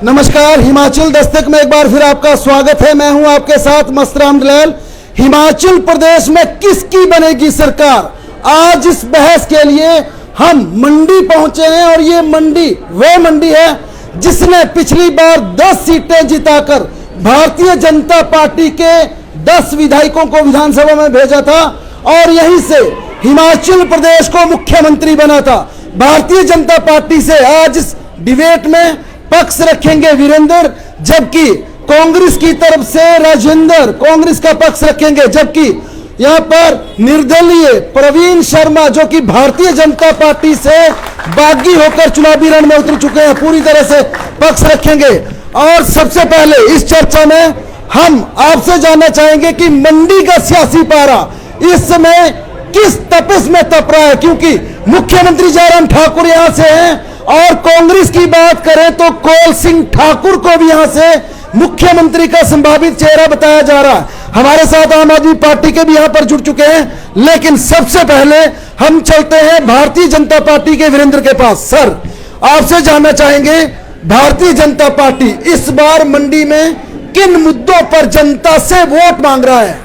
नमस्कार, हिमाचल दस्तक में एक बार फिर आपका स्वागत है। मैं हूं आपके साथ मस्तराम दलाल। हिमाचल प्रदेश में किसकी बनेगी सरकार, आज इस बहस के लिए हम मंडी पहुंचे हैं। और ये मंडी वह मंडी है जिसने पिछली बार 10 सीटें जिताकर भारतीय जनता पार्टी के 10 विधायकों को विधानसभा में भेजा था और यहीं से हिमाचल प्रदेश को मुख्यमंत्री बना था। भारतीय जनता पार्टी से आज इस डिबेट में पक्ष रखेंगे वीरेंद्र, जबकि कांग्रेस की तरफ से राजेंद्र कांग्रेस का पक्ष रखेंगे, जबकि यहां पर निर्दलीय प्रवीण शर्मा जो कि भारतीय जनता पार्टी से बागी होकर चुनावी रण में उतर चुके हैं, पूरी तरह से पक्ष रखेंगे। और सबसे पहले इस चर्चा में हम आपसे जानना चाहेंगे कि मंडी का सियासी पारा इस समय किस तपिश में तप रहा है, क्योंकि मुख्यमंत्री जयराम ठाकुर यहां से हैं और कांग्रेस की बात करें तो कौल सिंह ठाकुर को भी यहां से मुख्यमंत्री का संभावित चेहरा बताया जा रहा है। हमारे साथ आम आदमी पार्टी के भी यहां पर जुड़ चुके हैं, लेकिन सबसे पहले हम चलते हैं भारतीय जनता पार्टी के वीरेंद्र के पास। सर, आपसे जानना चाहेंगे भारतीय जनता पार्टी इस बार मंडी में किन मुद्दों पर जनता से वोट मांग रहा है?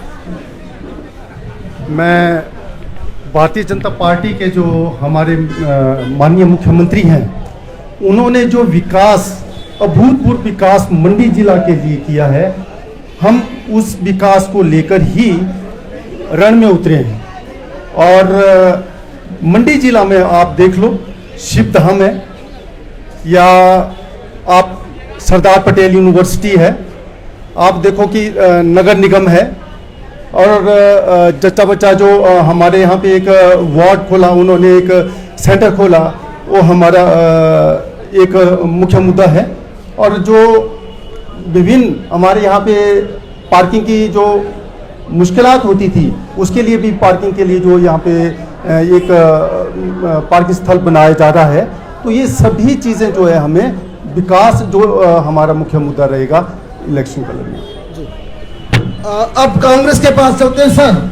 मैं भारतीय जनता पार्टी के जो हमारे माननीय मुख्यमंत्री हैं, उन्होंने जो विकास, अभूतपूर्व विकास मंडी जिला के लिए किया है, हम उस विकास को लेकर ही रण में उतरे हैं। और मंडी जिला में आप देख लो, शिवधाम है या आप सरदार पटेल यूनिवर्सिटी है, आप देखो कि नगर निगम है, और जच्चा बच्चा जो हमारे यहाँ पे एक वार्ड खोला, उन्होंने एक सेंटर खोला, वो हमारा एक मुख्य मुद्दा है। और जो विभिन्न हमारे यहाँ पे पार्किंग की जो मुश्किलात होती थी, उसके लिए भी पार्किंग के लिए जो यहाँ पे एक पार्किंग स्थल बनाया जा रहा है। तो ये सभी चीज़ें जो है हमें विकास जो हमारा मुख्य मुद्दा रहेगा इलेक्शन का लड़ना। अब कांग्रेस के पास चलते हैं। सर,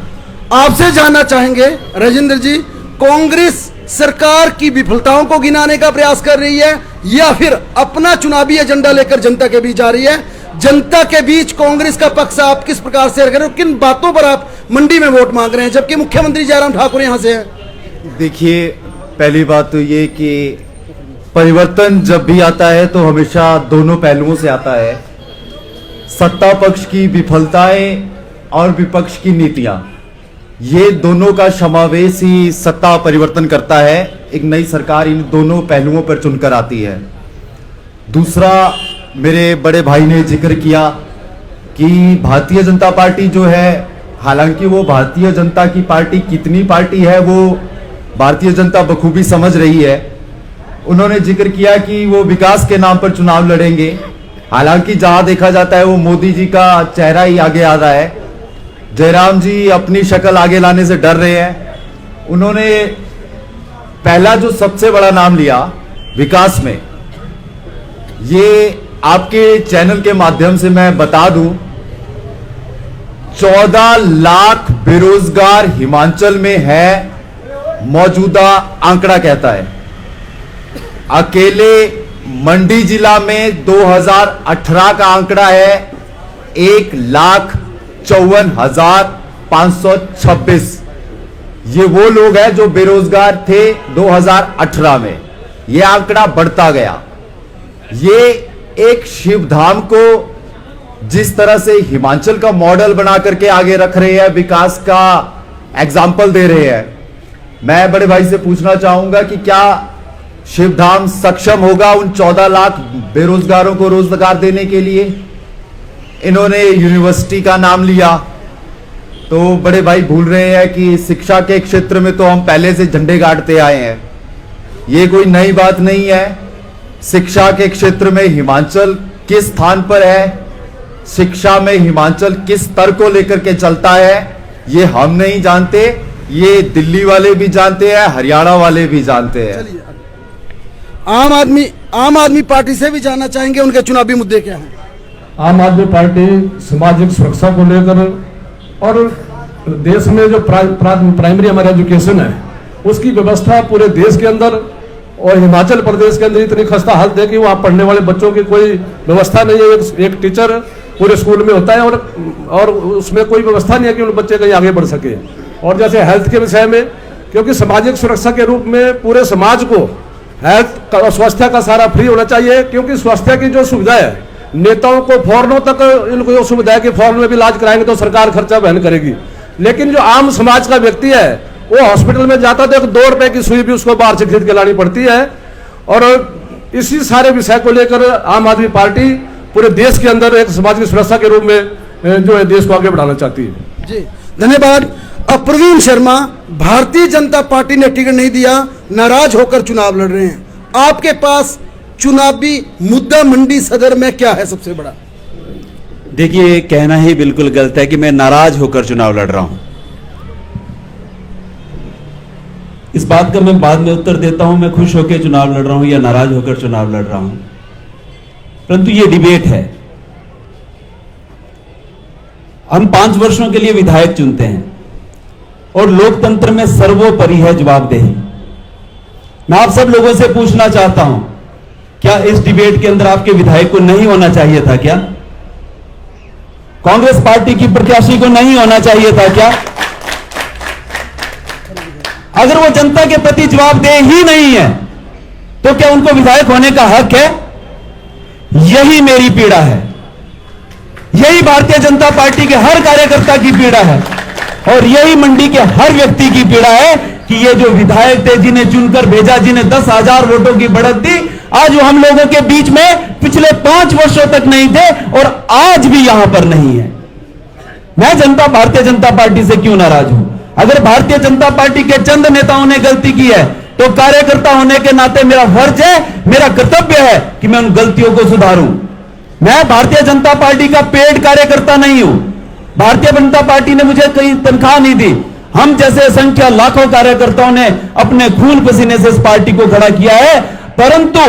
आपसे जानना चाहेंगे राजेंद्र जी, कांग्रेस सरकार की विफलताओं को गिनाने का प्रयास कर रही है या फिर अपना चुनावी एजेंडा लेकर जनता के बीच जा रही है? जनता के बीच कांग्रेस का पक्ष आप किस प्रकार से रख रहे हो, किन बातों पर आप मंडी में वोट मांग रहे हैं, जबकि मुख्यमंत्री जयराम ठाकुर यहां से हैं? देखिए, पहली बात तो ये कि परिवर्तन जब भी आता है तो हमेशा दोनों पहलुओं से आता है। सत्ता पक्ष की विफलताएं और विपक्ष की नीतियां, ये दोनों का समावेश ही सत्ता परिवर्तन करता है। एक नई सरकार इन दोनों पहलुओं पर चुनकर आती है। दूसरा, मेरे बड़े भाई ने जिक्र किया कि भारतीय जनता पार्टी जो है, हालांकि वो भारतीय जनता की पार्टी कितनी पार्टी है वो भारतीय जनता बखूबी समझ रही है। उन्होंने जिक्र किया कि वो विकास के नाम पर चुनाव लड़ेंगे, हालांकि जहां देखा जाता है वो मोदी जी का चेहरा ही आगे आ रहा है। जयराम जी अपनी शक्ल आगे लाने से डर रहे हैं। उन्होंने पहला जो सबसे बड़ा नाम लिया विकास में, ये आपके चैनल के माध्यम से मैं बता दूं, 14 लाख बेरोजगार हिमाचल में है, मौजूदा आंकड़ा कहता है। अकेले मंडी जिला में 2018 का आंकड़ा है 1,54,526। ये वो लोग हैं जो बेरोजगार थे 2018 में। ये आंकड़ा बढ़ता गया। ये एक शिवधाम को जिस तरह से हिमाचल का मॉडल बना करके आगे रख रहे हैं, विकास का एग्जाम्पल दे रहे हैं। मैं बड़े भाई से पूछना चाहूंगा कि क्या शिवधाम सक्षम होगा उन 14 लाख बेरोजगारों को रोजगार देने के लिए? इन्होंने यूनिवर्सिटी का नाम लिया, तो बड़े भाई भूल रहे हैं कि शिक्षा के क्षेत्र में तो हम पहले से झंडे गाड़ते आए हैं। ये कोई नई बात नहीं है। शिक्षा के क्षेत्र में हिमाचल किस स्थान पर है, शिक्षा में हिमाचल किस स्तर को लेकर के चलता है, ये हम नहीं जानते, ये दिल्ली वाले भी जानते हैं, हरियाणा वाले भी जानते हैं। आम आदमी पार्टी से भी जानना चाहेंगे उनके चुनावी मुद्दे क्या हैं। आम आदमी पार्टी सामाजिक सुरक्षा को लेकर और देश में जो प्राइमरी हमारा एजुकेशन है उसकी व्यवस्था पूरे देश के अंदर और हिमाचल प्रदेश के अंदर इतनी खस्ता हालत है कि वहाँ पढ़ने वाले बच्चों की कोई व्यवस्था नहीं है। एक टीचर पूरे स्कूल में होता है और उसमें कोई व्यवस्था नहीं है कि उन बच्चे कहीं आगे बढ़ सके। और जैसे हेल्थ के विषय में, क्योंकि सामाजिक सुरक्षा के रूप में पूरे समाज को हेल्थ और स्वास्थ्य का सारा फ्री होना चाहिए, क्योंकि स्वास्थ्य की जो सुविधा है नेताओं को फॉरनों तक इनको जो सुविधा है कि फॉरन में भी इलाज कराएंगे तो सरकार खर्चा वहन करेगी, लेकिन जो आम समाज का व्यक्ति है वो हॉस्पिटल में जाता तो 2 रुपए की सुई भी उसको बाहर से खरीद के लानी पड़ती है। और इसी सारे विषय को लेकर आम आदमी पार्टी पूरे देश के अंदर एक सामाजिक सुरक्षा के रूप में जो है देश को आगे बढ़ाना चाहती है। जी धन्यवाद। अब प्रवीण शर्मा, भारतीय जनता पार्टी ने टिकट नहीं दिया, नाराज होकर चुनाव लड़ रहे हैं, आपके पास चुनावी मुद्दा मंडी सदर में क्या है सबसे बड़ा? देखिए, कहना ही बिल्कुल गलत है कि मैं नाराज होकर चुनाव लड़ रहा हूं। इस बात का मैं बाद में उत्तर देता हूं, मैं खुश होकर चुनाव लड़ रहा हूं या नाराज होकर चुनाव लड़ रहा हूं, परंतु ये डिबेट है। हम 5 वर्षों के लिए विधायक चुनते हैं और लोकतंत्र में सर्वोपरि है जवाबदेही। मैं आप सब लोगों से पूछना चाहता हूं, क्या इस डिबेट के अंदर आपके विधायक को नहीं होना चाहिए था? क्या कांग्रेस पार्टी की प्रत्याशी को नहीं होना चाहिए था? क्या अगर वो जनता के प्रति जवाबदेह ही नहीं है तो क्या उनको विधायक होने का हक है? यही मेरी पीड़ा है, यही भारतीय जनता पार्टी के हर कार्यकर्ता की पीड़ा है और यही मंडी के हर व्यक्ति की पीड़ा है कि ये जो विधायक थे जिन्हें चुनकर भेजा, जिन्हें 10,000 वोटों की बढ़त दी, आज वो हम लोगों के बीच में पिछले 5 वर्षों तक नहीं थे और आज भी यहां पर नहीं है। मैं भारतीय जनता पार्टी से क्यों नाराज हूं? अगर भारतीय जनता पार्टी के चंद नेताओं ने गलती की है तो कार्यकर्ता होने के नाते मेरा फर्ज है, मेरा कर्तव्य है कि मैं उन गलतियों को सुधारूं। मैं भारतीय जनता पार्टी का पेड कार्यकर्ता नहीं हूं। भारतीय जनता पार्टी ने मुझे कोई तनख्वाह नहीं दी। हम जैसे असंख्य लाखों कार्यकर्ताओं ने अपने खून पसीने से इस पार्टी को खड़ा किया है, परंतु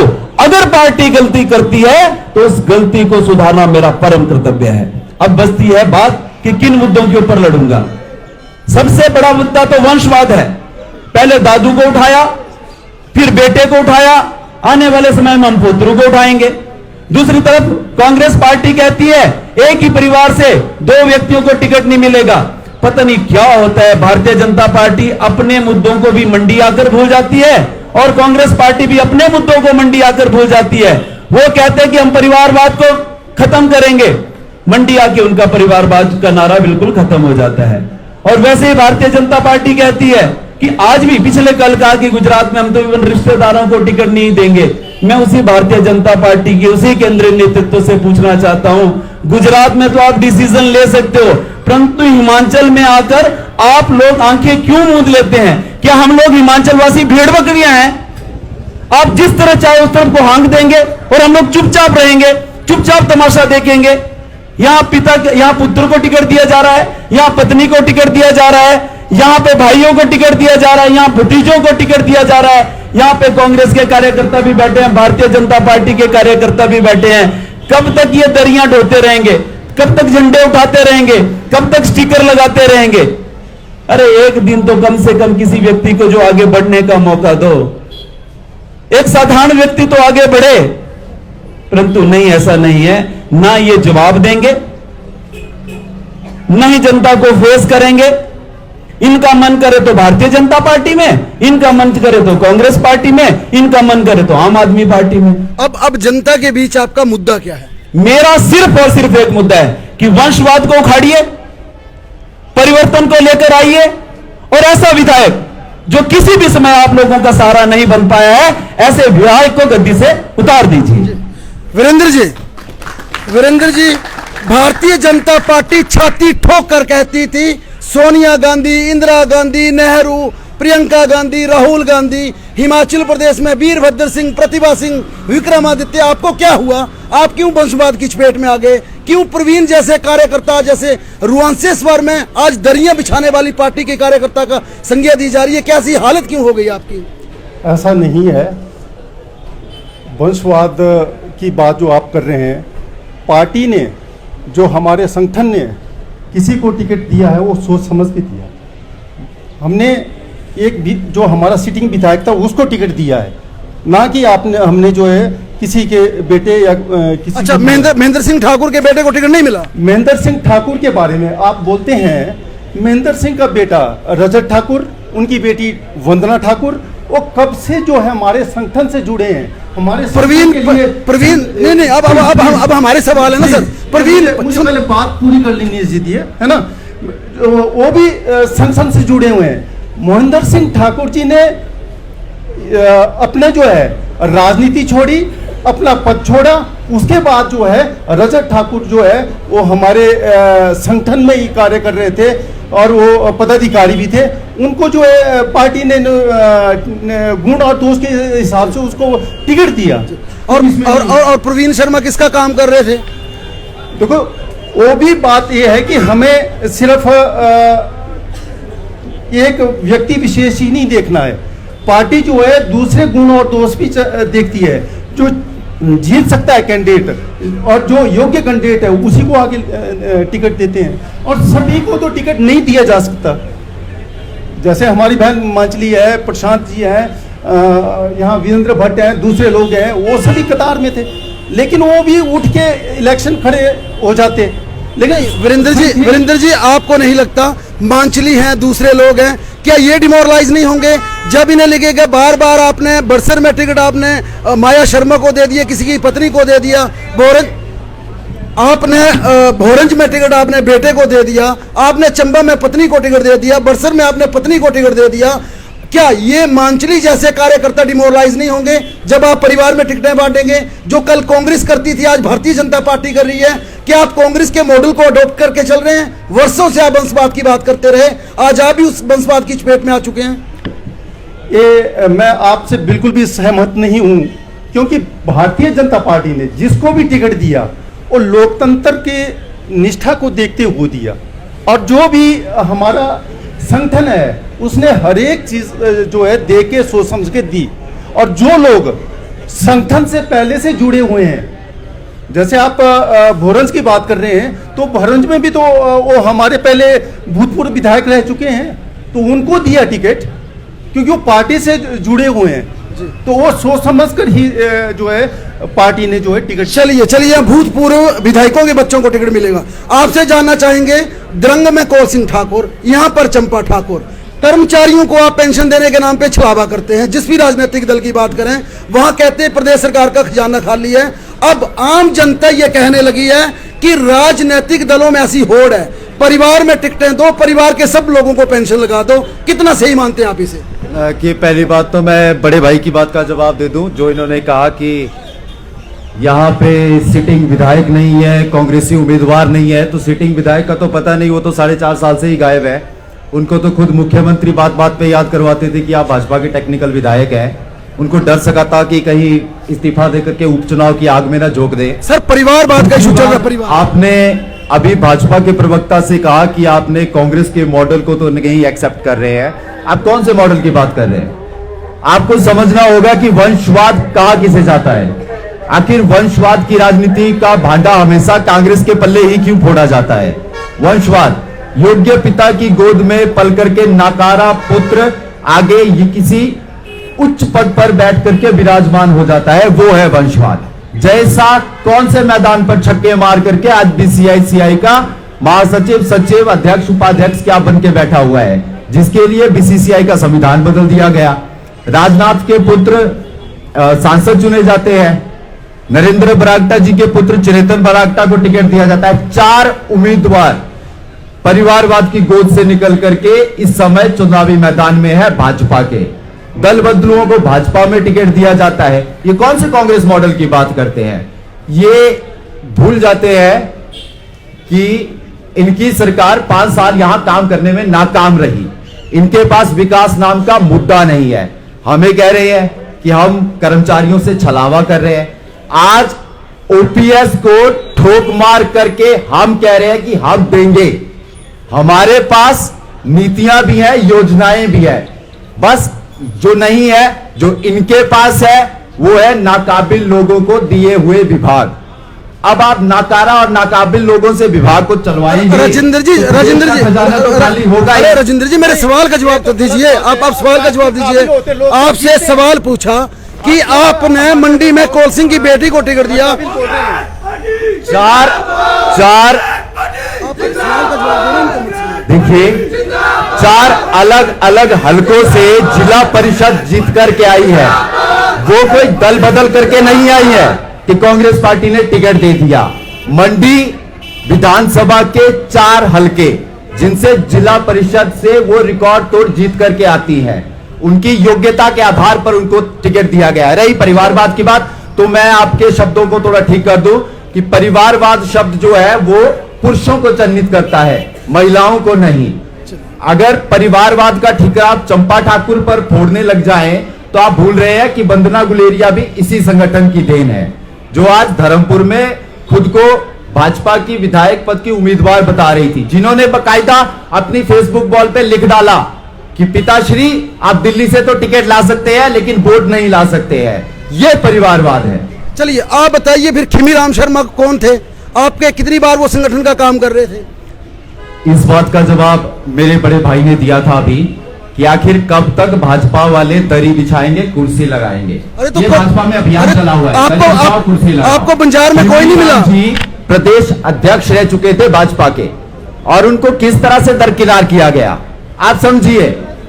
अगर पार्टी गलती करती है तो उस गलती को सुधारना मेरा परम कर्तव्य है। अब बचती है बात कि किन मुद्दों के ऊपर लड़ूंगा। सबसे बड़ा मुद्दा तो वंशवाद है। पहले दादू को उठाया, फिर बेटे को उठाया, आने वाले समय में हम पोतरू को उठाएंगे। दूसरी तरफ कांग्रेस पार्टी कहती है एक ही परिवार से 2 व्यक्तियों को टिकट नहीं मिलेगा। पता नहीं क्या होता है, भारतीय जनता पार्टी अपने मुद्दों को भी मंडी आकर भूल जाती है और कांग्रेस पार्टी भी अपने मुद्दों को मंडी आकर भूल जाती है। वो कहते हैं कि हम परिवारवाद को खत्म करेंगे, मंडी आके उनका परिवारवाद का नारा बिल्कुल खत्म हो जाता है। और वैसे ही भारतीय जनता पार्टी कहती है कि आज भी, पिछले कल कहा कि गुजरात में हम तो इवन रिश्तेदारों को टिकट नहीं देंगे। मैं उसी भारतीय जनता पार्टी के उसी केंद्रीय नेतृत्व से पूछना चाहता हूं, गुजरात में तो आप डिसीजन ले सकते हो, परंतु हिमाचल में आकर आप लोग आंखें क्यों मूंद लेते हैं? क्या हम लोग हिमाचल वासी भेड़ बकरियां हैं? आप जिस तरह चाहे उस तरफ को हाँक देंगे और हम लोग चुपचाप रहेंगे, चुपचाप तमाशा देखेंगे। यहां पुत्र को टिकट दिया जा रहा है, यहां पत्नी को टिकट दिया जा रहा है, यहां पे भाइयों को टिकट दिया जा रहा है, यहां भतीजों को टिकट दिया जा रहा है, यहां पे कांग्रेस के कार्यकर्ता भी बैठे हैं, भारतीय जनता पार्टी के कार्यकर्ता भी बैठे हैं। कब तक ये दरियां ढोते रहेंगे? कब तक झंडे उठाते रहेंगे? कब तक स्टिकर लगाते रहेंगे? अरे एक दिन तो कम से कम किसी व्यक्ति को जो आगे बढ़ने का मौका दो। एक साधारण व्यक्ति तो आगे बढ़े, परंतु नहीं, ऐसा नहीं है। ना ये जवाब देंगे, ना ही जनता को फेस करेंगे। इनका मन करे तो भारतीय जनता पार्टी में, इनका मन करे तो कांग्रेस पार्टी में, इनका मन करे तो आम आदमी पार्टी में। अब जनता के बीच आपका मुद्दा क्या है? मेरा सिर्फ और सिर्फ एक मुद्दा है कि वंशवाद को उखाड़िए, परिवर्तन को लेकर आइए और ऐसा विधायक जो किसी भी समय आप लोगों का सहारा नहीं बन पाया है, ऐसे विधायक को गद्दी से उतार दीजिए। वीरेंद्र जी, भारतीय जनता पार्टी छाती ठोक कर कहती थी सोनिया गांधी, इंदिरा गांधी, नेहरू, प्रियंका गांधी, राहुल गांधी, हिमाचल प्रदेश में वीरभद्र सिंह, प्रतिभा सिंह, विक्रमादित्य। आपको क्या हुआ? आप क्यों वंशवाद की चपेट में आ गए? क्यों प्रवीण जैसे कार्यकर्ता, जैसे रुआंसेश्वर में आज दरियां बिछाने वाली पार्टी के कार्यकर्ता का संज्ञा दी जा रही है? कैसी हालत क्यों हो गई आपकी? ऐसा नहीं है। वंशवाद की बात जो आप कर रहे हैं, पार्टी ने, जो हमारे संगठन ने किसी को टिकट दिया है वो सोच समझ के दिया। हमने एक भी जो हमारा सिटिंग विधायक था उसको टिकट दिया है, ना कि आपने हमने जो है किसी के बेटे या किसी अच्छा, महेंद्र सिंह ठाकुर के बेटे को टिकट नहीं मिला। महेंद्र सिंह ठाकुर के बारे में आप बोलते हैं। महेंद्र सिंह का बेटा रजत ठाकुर, उनकी बेटी वंदना ठाकुर, वो कब से जो है हमारे संगठन से जुड़े हैं, हमारे प्रवीण के लिए। प्रवीण नहीं अब हमारे सवाल है ना सर। प्रवीण मुझे पहले बात पूरी कर लेनी दीजिए, है ना। वो भी संगठन से जुड़े हुए हैं। महेंद्र सिंह ठाकुर जी ने अपने जो है राजनीति छोड़ी, अपना पद छोड़ा। उसके बाद जो है रजत ठाकुर जो है वो हमारे संगठन में ही कार्य कर रहे थे और वो पदाधिकारी भी थे। उनको जो है पार्टी ने गुण और दोष के हिसाब से उसको टिकट दिया। और प्रवीण शर्मा किसका काम कर रहे थे? देखो, वो भी बात ये है कि हमें सिर्फ एक व्यक्ति विशेष ही नहीं देखना है। पार्टी जो है दूसरे गुण और दोष भी देखती है। जो जीत सकता है कैंडिडेट और जो योग्य कैंडिडेट है उसी को आगे टिकट देते हैं, और सभी को तो टिकट नहीं दिया जा सकता। जैसे हमारी बहन मांचली है, प्रशांत जी हैं, यहाँ वीरेंद्र भट्ट हैं, दूसरे लोग हैं, वो सभी कतार में थे, लेकिन वो भी उठ के इलेक्शन खड़े हो जाते। लेकिन वीरेंद्र जी आपको नहीं लगता मांचली हैं, दूसरे लोग हैं, क्या ये डिमोरलाइज नहीं होंगे जब इन्हें लगेगा बार बार आपने बरसर में टिकट आपने माया शर्मा को दे दिया, किसी की पत्नी को दे दिया, भोरंज में टिकट आपने बेटे को दे दिया, आपने चंबा में पत्नी को टिकट दे दिया, बरसर में आपने पत्नी को टिकट दे दिया। क्या ये मांचली जैसे कार्यकर्ता डिमोरलाइज नहीं होंगे जब आप परिवार में टिकटें बांटेंगे? जो कल कांग्रेस करती थी आज भारतीय जनता पार्टी कर रही है। क्या आप कांग्रेस के मॉडल को अडॉप्ट करके चल रहे हैं? वर्षों से आप वंशवाद की बात करते रहे, आज आप भी उस वंशवाद की चपेट में आ चुके हैं। ये मैं आपसे बिल्कुल भी सहमत नहीं हूं, क्योंकि भारतीय जनता पार्टी ने जिसको भी टिकट दिया वो लोकतंत्र के निष्ठा को देखते हुए दिया, और जो भी हमारा संगठन है उसने हर एक चीज जो है दे के सोच समझ के दी। और जो लोग संगठन से पहले से जुड़े हुए हैं, जैसे आप भोरंज की बात कर रहे हैं, तो भोरंज में भी तो वो हमारे पहले भूतपूर्व विधायक रह चुके हैं, तो उनको दिया टिकट क्योंकि वो पार्टी से जुड़े हुए हैं। तो वो सोच समझ कर ही जो है पार्टी ने जो है टिकट। चलिए भूतपूर्व विधायकों के बच्चों को टिकट मिलेगा। आपसे जानना चाहेंगे, द्रंग में कौल सिंह ठाकुर, यहाँ पर चंपा ठाकुर, कर्मचारियों को आप पेंशन देने के नाम पे छलावा करते हैं। जिस भी राजनीतिक दल की बात करें वहां कहते हैं प्रदेश सरकार का खजाना खाली है। अब आम जनता ये कहने लगी है कि राजनीतिक दलों में ऐसी होड़ है, परिवार में टिकटें दो, परिवार के सब लोगों को पेंशन लगा दो। कितना सही मानते हैं आप इसे? कि पहली बात तो मैं बड़े भाई की बात का जवाब दे दूं, जो इन्होंने कहा कि यहाँ पे सिटिंग विधायक नहीं है, कांग्रेसी उम्मीदवार नहीं है। तो सिटिंग विधायक का तो पता नहीं, वो तो 4.5 साल से ही गायब है। उनको तो खुद मुख्यमंत्री बात बात पे याद करवाते थे कि आप भाजपा के टेक्निकल विधायक हैं। उनको डर सका था कि कहीं इस्तीफा देकर के उपचुनाव की आग में ना झोंक दे। सर परिवार बात का इशू चल रहा है। परिवार, आपने अभी भाजपा के प्रवक्ता से कहा कि आपने कांग्रेस के मॉडल को तो नहीं एक्सेप्ट कर रहे हैं। आप कौन से मॉडल की बात कर रहे हैं? आपको समझना होगा कि वंशवाद कहा किसे जाता है। आखिर वंशवाद की राजनीति का भांडा हमेशा कांग्रेस के पल्ले ही क्यों फोड़ा जाता है? वंशवाद योग्य पिता की गोद में पल करके नाकारा पुत्र आगे ये किसी उच्च पद पर बैठ करके विराजमान हो जाता है, वो है वंशवाद। जैसा कौन से मैदान पर छक्के मार करके आज बीसीसीआई का महासचिव, सचिव, अध्यक्ष, उपाध्यक्ष क्या बन के बैठा हुआ है, जिसके लिए बीसीसीआई का संविधान बदल दिया गया। राजनाथ के पुत्र सांसद चुने जाते हैं, नरेंद्र बरागटा जी के पुत्र चिरंतन बरागटा को टिकट दिया जाता है। 4 उम्मीदवार परिवारवाद की गोद से निकल करके इस समय चुनावी मैदान में है भाजपा के। दल बदलुओं को भाजपा में टिकट दिया जाता है। ये कौन से कांग्रेस मॉडल की बात करते हैं? ये भूल जाते हैं कि इनकी सरकार 5 साल यहां काम करने में नाकाम रही। इनके पास विकास नाम का मुद्दा नहीं है। हमें कह रहे हैं कि हम कर्मचारियों से छलावा कर रहे हैं। आज ओपीएस को ठोक मार करके हम कह रहे हैं कि हम देंगे। हमारे पास नीतियां भी हैं, योजनाएं भी है, बस जो नहीं है, जो इनके पास है, वो है नाकाबिल लोगों को दिए हुए विभाग। अब आप नाकारा और नाकाबिल लोगों से विभाग को चलवाएंगे। राजेंद्र जी तो खाली होगा। अरे राजेंद्र जी मेरे सवाल का जवाब तो दीजिए। आप सवाल का जवाब दीजिए। आपसे सवाल पूछा कि आपने मंडी में कौल सिंह की बेटी को टिकट दिया। चार देखिए, 4 अलग अलग हलकों से जिला परिषद जीत करके आई है। वो कोई दल बदल करके नहीं आई है कि कांग्रेस पार्टी ने टिकट दे दिया। मंडी विधानसभा के 4 हलके जिनसे जिला परिषद से वो रिकॉर्ड तोड़ जीत करके आती है, उनकी योग्यता के आधार पर उनको टिकट दिया गया है। रही परिवारवाद की बात, तो मैं आपके शब्दों को थोड़ा ठीक कर दूं कि परिवारवाद शब्द जो है वो पुरुषों को चिन्हित करता है, महिलाओं को नहीं। अगर परिवारवाद का ठिकाना आप चंपा ठाकुर पर फोड़ने लग जाएं, तो आप भूल रहे हैं कि वंदना गुलेरिया भी इसी संगठन की देन है, जो आज धर्मपुर में खुद को भाजपा की विधायक पद की उम्मीदवार बता रही थी, जिन्होंने बकायदा अपनी फेसबुक वॉल पे लिख डाला कि पिताश्री आप दिल्ली से तो टिकट ला सकते हैं लेकिन वोट नहीं ला सकते हैं। यह परिवारवाद है। चलिए आप बताइए फिर खिमीराम शर्मा कौन थे, आपके कितनी बार वो संगठन का काम कर रहे थे? इस बात का जवाब मेरे बड़े भाई ने दिया था अभी कि आखिर कब तक भाजपा वाले दरी बिछाएंगे, कुर्सी लगाएंगे। अरे तो ये भाजपा में अभियान चला हुआ है। कुर्सी लगाओ। आपको बंजार में कोई नहीं मिला? जी प्रदेश अध्यक्ष रह चुके थे भाजपा के, और उनको किस तरह से दरकिनार किया गया आप समझिए।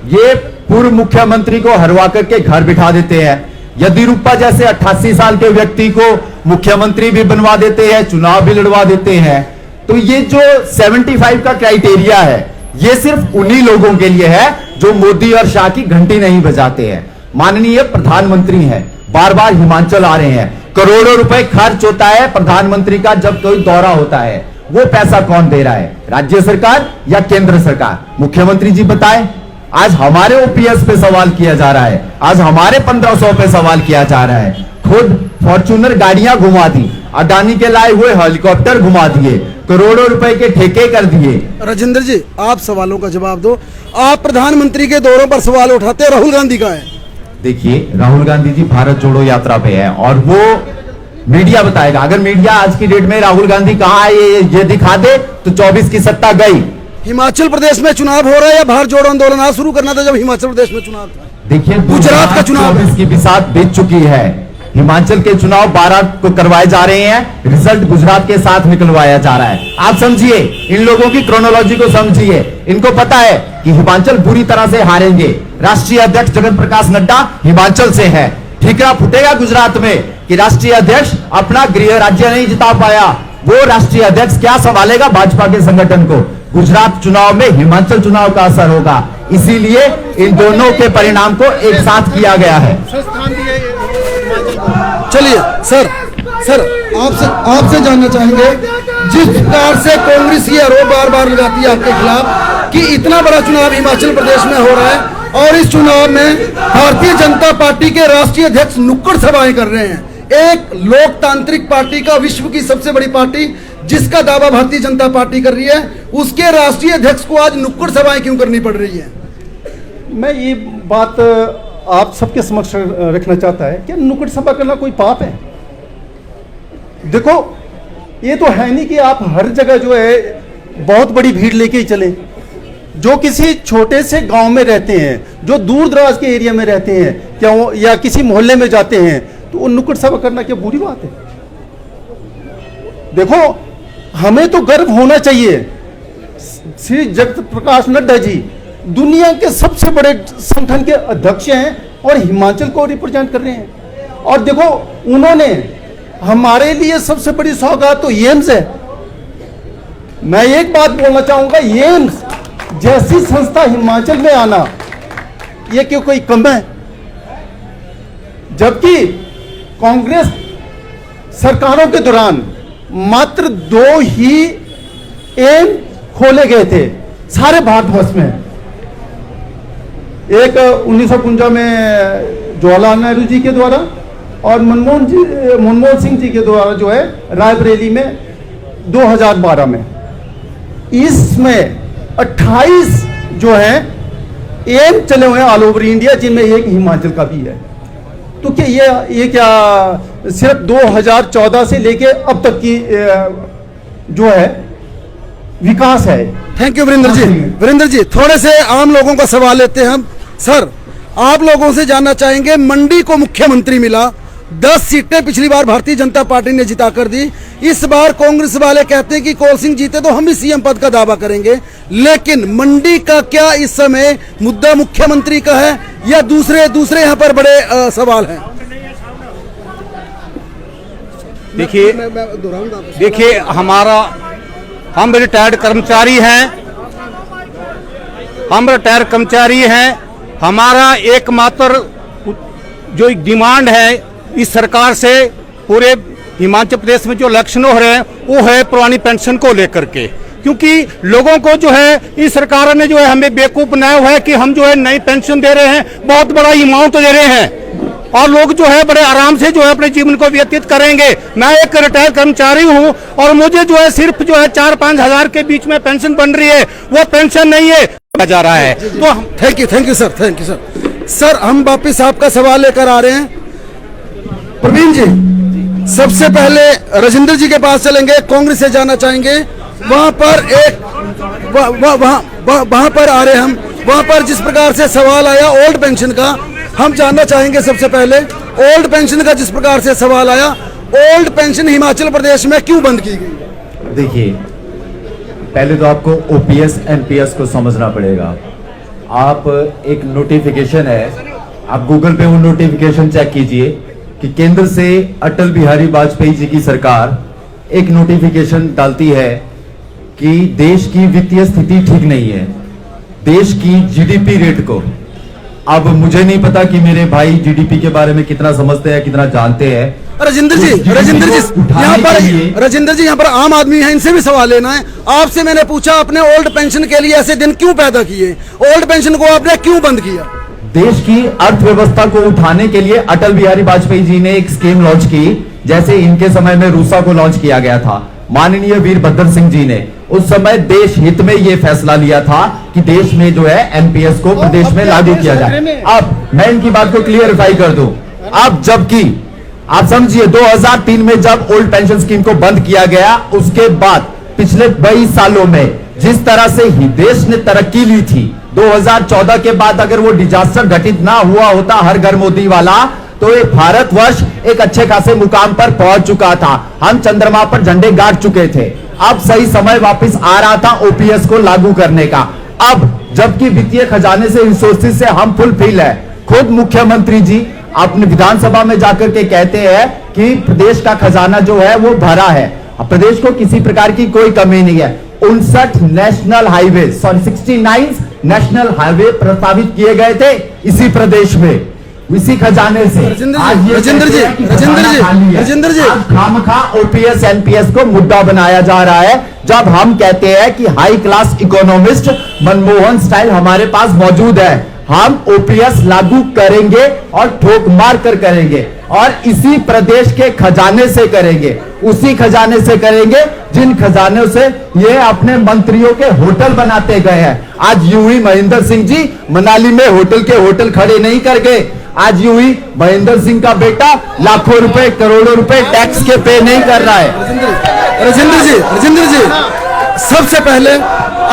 ये पूर्व मुख्यमंत्री को हरवा करके घर बिठा देते हैं, येदियुरप्पा जैसे 88 साल के व्यक्ति को मुख्यमंत्री भी बनवा देते हैं, चुनाव भी लड़वा देते हैं। तो ये जो 75 का क्राइटेरिया है, ये सिर्फ उन्हीं लोगों के लिए है जो मोदी और शाह की घंटी नहीं बजाते हैं। माननीय प्रधानमंत्री हैं, बार बार हिमाचल आ रहे हैं, करोड़ों रुपए खर्च होता है प्रधानमंत्री का जब कोई दौरा होता है। वो पैसा कौन दे रहा है, राज्य सरकार या केंद्र सरकार? मुख्यमंत्री जी बताएं। आज हमारे ओपीएस पे सवाल किया जा रहा है, आज हमारे 1500 पे सवाल किया जा रहा है। खुद फॉर्च्यूनर गाड़ियां घुमा दी, अडानी के लाए हुए हेलीकॉप्टर घुमा दिए, करोड़ों रुपए के ठेके कर दिए। राजेंद्र जी आप सवालों का जवाब दो। आप प्रधानमंत्री के दौरों पर सवाल उठाते, राहुल गांधी का है? देखिए राहुल गांधी जी भारत जोड़ो यात्रा पे है और वो मीडिया बताएगा। अगर मीडिया आज की डेट में राहुल गांधी कहां है ये दिखा दे तो 24 की सत्ता गई। हिमाचल प्रदेश में चुनाव हो रहा है या भारत जोड़ो आंदोलन आज शुरू करना था जब हिमाचल प्रदेश में चुनाव था? देखिए गुजरात का चुनाव 2024 की बिसात बीत चुकी है। हिमाचल के चुनाव 12 को करवाए जा रहे हैं, रिजल्ट गुजरात के साथ निकलवाया जा रहा है। आप समझिए, इन लोगों की क्रोनोलॉजी को समझिए। इनको पता है कि हिमाचल बुरी तरह से हारेंगे। राष्ट्रीय अध्यक्ष जगत प्रकाश नड्डा हिमाचल से है। ठीकरा फूटेगा गुजरात में कि राष्ट्रीय अध्यक्ष अपना गृह राज्य नहीं जिता पाया, वो राष्ट्रीय अध्यक्ष क्या संभालेगा भाजपा के संगठन को? गुजरात चुनाव में हिमाचल चुनाव का असर होगा, इसीलिए इन दोनों के परिणाम को एक साथ किया गया है। चलिए सर आपसे जानना चाहेंगे, जिस प्रकार से कांग्रेस ये आरोप बार बार लगाती है आपके खिलाफ कि इतना बड़ा चुनाव हिमाचल प्रदेश में हो रहा है और इस चुनाव में भारतीय जनता पार्टी के राष्ट्रीय अध्यक्ष नुक्कड़ सभाएं कर रहे हैं, एक लोकतांत्रिक पार्टी का, विश्व की सबसे बड़ी पार्टी जिसका दावा भारतीय जनता पार्टी कर रही है, उसके राष्ट्रीय अध्यक्ष को आज नुक्कड़ सभाएं क्यों करनी पड़ रही है? मैं ये बात आप सबके समक्ष रखना चाहता है कि नुक्कड़ सभा करना कोई पाप है? देखो ये तो है नहीं कि आप हर जगह जो है बहुत बड़ी भीड़ लेके ही चले। जो किसी छोटे से गांव में रहते हैं, जो दूर दराज के एरिया में रहते हैं, क्या वो या किसी मोहल्ले में जाते हैं, तो वो नुक्कड़ सभा करना क्या बुरी बात है? देखो हमें तो गर्व होना चाहिए। श्री जगत प्रकाश नड्डा जी दुनिया के सबसे बड़े संगठन के अध्यक्ष हैं और हिमाचल को रिप्रेजेंट कर रहे हैं। और देखो उन्होंने हमारे लिए सबसे बड़ी सौगात तो एम्स है। मैं एक बात बोलना चाहूंगा, एम्स जैसी संस्था हिमाचल में आना ये क्यों कोई कम है? जबकि कांग्रेस सरकारों के दौरान मात्र 2 ही एम्स खोले गए थे सारे भारतवर्ष में। एक 1952 में जवाहरलाल नेहरू जी के द्वारा और मनमोहन सिंह जी के द्वारा जो है रायबरेली में 2012 में। इसमें 28 जो है एम चले हुए हैं ऑल ओवर इंडिया, जिनमें एक हिमाचल का भी है। तो क्या ये क्या सिर्फ 2014 से लेके अब तक की जो है विकास है? Thank you Virendra ji. वीरेंद्र जी थोड़े से आम लोगों का सवाल लेते हैं हम। सर आप लोगों से जानना चाहेंगे, मंडी को मुख्यमंत्री मिला, 10 सीटें पिछली बार भारतीय जनता पार्टी ने जिताकर दी। इस बार कांग्रेस वाले कहते हैं कि कौल सिंह जीते तो हम भी सीएम पद का दावा करेंगे, लेकिन मंडी का क्या इस समय मुद्दा मुख्यमंत्री का है या दूसरे यहाँ पर बड़े सवाल हैं? देखिए हम रिटायर्ड कर्मचारी हैं, हमारा एकमात्र जो डिमांड है इस सरकार से, पूरे हिमाचल प्रदेश में जो इलेक्शन हो रहे हैं वो है पुरानी पेंशन को लेकर के, क्योंकि लोगों को जो है इस सरकार ने जो है हमें बेवकूफ बनाया हुआ है कि हम जो है नई पेंशन दे रहे हैं, बहुत बड़ा अमाउंट दे रहे हैं और लोग जो है बड़े आराम से जो है अपने जीवन को व्यतीत करेंगे। मैं एक रिटायर्ड कर्मचारी हूं और मुझे जो है सिर्फ जो है 4-5 हजार के बीच में पेंशन बन रही है, वो पेंशन नहीं है जा रहा है। तो थैंक यू सर। सर हम वापिस आपका सवाल लेकर आ रहे हैं। प्रवीण जी, सबसे पहले राजेंद्र जी के पास चलेंगे, कांग्रेस से जाना चाहेंगे। वहां पर वहां पर आ रहे हम, वहां पर जिस प्रकार से सवाल आया ओल्ड पेंशन का, हम जानना चाहेंगे सबसे पहले ओल्ड पेंशन का जिस प्रकार से सवाल आया, ओल्ड पेंशन हिमाचल प्रदेश में क्यों बंद की गई? देखिए, पहले तो आपको ओपीएस एनपीएस को समझना पड़ेगा। आप एक नोटिफिकेशन है, आप गूगल पे वो नोटिफिकेशन चेक कीजिए कि केंद्र से अटल बिहारी वाजपेयी जी की सरकार एक नोटिफिकेशन डालती है कि देश की वित्तीय स्थिति ठीक नहीं है, देश की जीडीपी रेट को। अब मुझे नहीं पता कि मेरे भाई जीडीपी के बारे में कितना समझते हैं, कितना जानते हैं। राजेंद्र जी यहाँ पर आम आदमी है, इनसे भी सवाल लेना है। आपसे मैंने पूछा आपने ओल्ड पेंशन के लिए ऐसे दिन क्यों पैदा किए, ओल्ड पेंशन को आपने क्यों बंद किया? देश की अर्थव्यवस्था को उठाने के लिए अटल बिहारी वाजपेयी जी ने एक स्कीम लॉन्च की, जैसे इनके समय में रूसा को लॉन्च किया गया था। माननीय वीरभद्र सिंह जी ने उस समय देश हित में यह फैसला लिया था कि देश में जो है एनपीएस को प्रदेश में लागू किया जाए। अब मैं इनकी बात को क्लियरिफाई कर दूं, अब जबकि आप समझिए 2003 में जब ओल्ड पेंशन स्कीम को बंद किया गया, उसके बाद पिछले 22 सालों में जिस तरह से ही देश ने तरक्की ली थी, 2014 के बाद अगर वो डिजास्टर घटित ना हुआ होता हर घर मोदी वाला, तो ये भारतवर्ष एक अच्छे खासे मुकाम पर पहुंच चुका था, हम चंद्रमा पर झंडे गाड़ चुके थे। अब सही समय वापस आ रहा था ओपीएस को लागू करने का। अब जबकि वित्तीय खजाने से रिसोर्सेज से हम फुलफिल है, खुद मुख्यमंत्री जी अपने विधानसभा में जाकर के कहते हैं कि प्रदेश का खजाना जो है वो भरा है, प्रदेश को किसी प्रकार की कोई कमी नहीं है। 59 नेशनल हाईवे 69 नेशनल हाईवे प्रस्तावित किए गए थे इसी प्रदेश में, इसी खजाने से। राजेंद्र जी खामखा ओपीएस एनपीएस को मुद्दा बनाया जा रहा है, जब हम कहते हैं कि high class economist Manmohan style हमारे पास मौजूद है, हम ओपीएस लागू करेंगे और ठोक मार कर करेंगे और इसी प्रदेश के खजाने से करेंगे, उसी खजाने से करेंगे जिन खजानों से ये अपने मंत्रियों के होटल बनाते गए हैं। आज यूं ही महेंद्र सिंह जी मनाली में होटल के होटल खड़े नहीं कर गए, आज यूं ही महेंद्र सिंह का बेटा लाखों रुपए करोड़ों रुपए टैक्स के पे नहीं कर रहा है। राजेंद्र जी सबसे पहले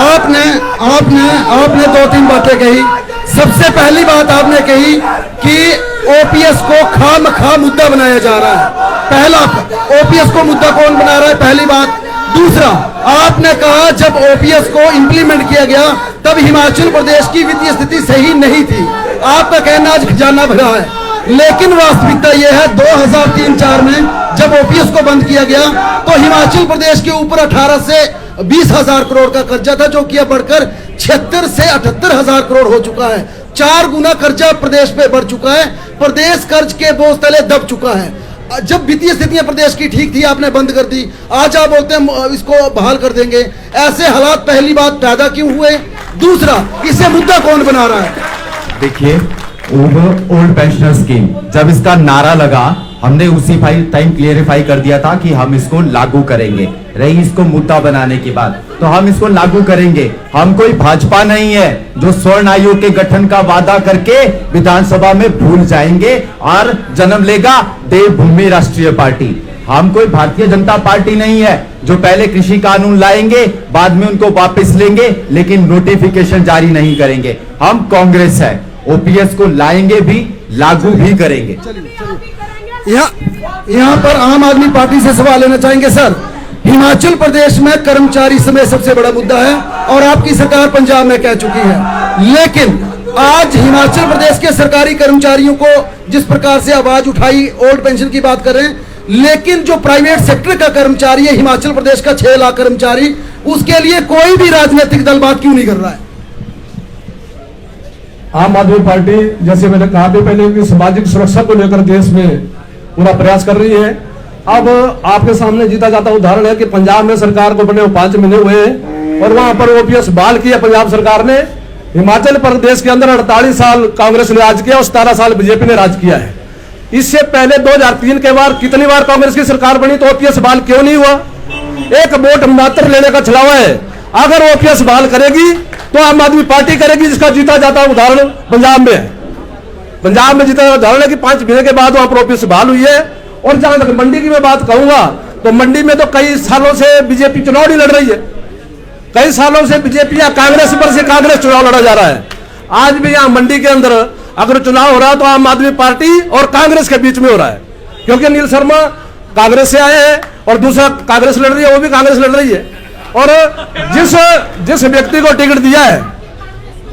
आपने 2-3 बातें कही। सबसे पहली बात आपने कही कि ओपीएस को खामखा मुद्दा बनाया जा रहा है। पहला, ओपीएस को मुद्दा कौन बना रहा है, पहली बात। दूसरा, आपने कहा जब ओपीएस को इंप्लीमेंट किया गया तब हिमाचल प्रदेश की वित्तीय स्थिति सही नहीं थी। आपका कहना आज खजाना भरा है, लेकिन वास्तविकता यह है 2003-4 में जब ओपीएस को बंद किया गया तो हिमाचल प्रदेश के ऊपर 18 से 20 हजार करोड़ का कर्जा था, जो कि बढ़कर 76 से 78 हजार करोड़ हो चुका है। 4 गुना कर्जा प्रदेश पे बढ़ चुका है, प्रदेश कर्ज के बोझ तले दब चुका है। जब वित्तीय स्थितियां प्रदेश की ठीक थी आपने बंद कर दी, आज आप बोलते हैं इसको बहाल कर देंगे। ऐसे हालात पहली बात पैदा क्यों हुए? दूसरा, इसे मुद्दा कौन बना रहा है? देखिए, ओल्ड पेंशनर स्कीम जब इसका नारा लगा, हमने उसी टाइम क्लियरिफाई कर दिया था कि हम इसको लागू करेंगे। रही इसको मुद्दा बनाने की बात, तो हम इसको लागू करेंगे। हम कोई भाजपा नहीं है जो स्वर्ण आयोग के गठन का वादा करके विधानसभा में भूल जाएंगे और जन्म लेगा देवभूमि राष्ट्रीय पार्टी। हम कोई भारतीय जनता पार्टी नहीं है जो पहले कृषि कानून लाएंगे बाद में उनको वापस लेंगे लेकिन नोटिफिकेशन जारी नहीं करेंगे। हम कांग्रेस है। ओपीएस को लाएंगे भी, लागू भी करेंगे। यहाँ पर आम आदमी पार्टी से सवाल लेना चाहेंगे। सर, हिमाचल प्रदेश में कर्मचारी समय सबसे बड़ा मुद्दा है और आपकी सरकार पंजाब में कह चुकी है, लेकिन आज हिमाचल प्रदेश के सरकारी कर्मचारियों को जिस प्रकार से आवाज उठाई, ओल्ड पेंशन की बात कर रहे हैं, लेकिन जो प्राइवेट सेक्टर का कर्मचारी है हिमाचल प्रदेश का 6 लाख कर्मचारी, उसके लिए कोई भी राजनीतिक दल बात क्यों नहीं कर रहा है? आम आदमी पार्टी, जैसे मैंने कहा भी पहले, कि सामाजिक सुरक्षा को लेकर देश में पूरा प्रयास कर रही है। अब आपके सामने जीता जाता उदाहरण है कि पंजाब में सरकार को बने 5 महीने हुए हैं और वहां पर ओपीएस बहाल किया पंजाब सरकार ने। हिमाचल प्रदेश के अंदर 48 साल कांग्रेस ने राज किया और 17 साल बीजेपी ने राज किया है। इससे पहले 2003 के बाद कितनी बार कांग्रेस की सरकार बनी, तो ओपीएस बहाल क्यों नहीं हुआ? एक वोट मात्र लेने का छलावा है। अगर ओपीएस बहाल करेगी तो आम आदमी पार्टी करेगी, जिसका जीता जाता उदाहरण पंजाब में है। पंजाब में जीता उदाहरण है कि 5 महीने के बाद वहां पर ओपीएस बहाल हुई है। और जहां तक मंडी की मैं बात कहूंगा, तो मंडी में तो कई सालों से बीजेपी चुनाव नहीं लड़ रही है। कई सालों से बीजेपी या कांग्रेस पर से कांग्रेस चुनाव लड़ा जा रहा है। आज भी यहां मंडी के अंदर अगर चुनाव हो रहा है तो आम आदमी पार्टी और कांग्रेस के बीच में हो रहा है, क्योंकि अनिल शर्मा कांग्रेस से आए हैं और दूसरा कांग्रेस लड़ रही है, वो भी कांग्रेस लड़ रही है। और जिस व्यक्ति को टिकट दिया है,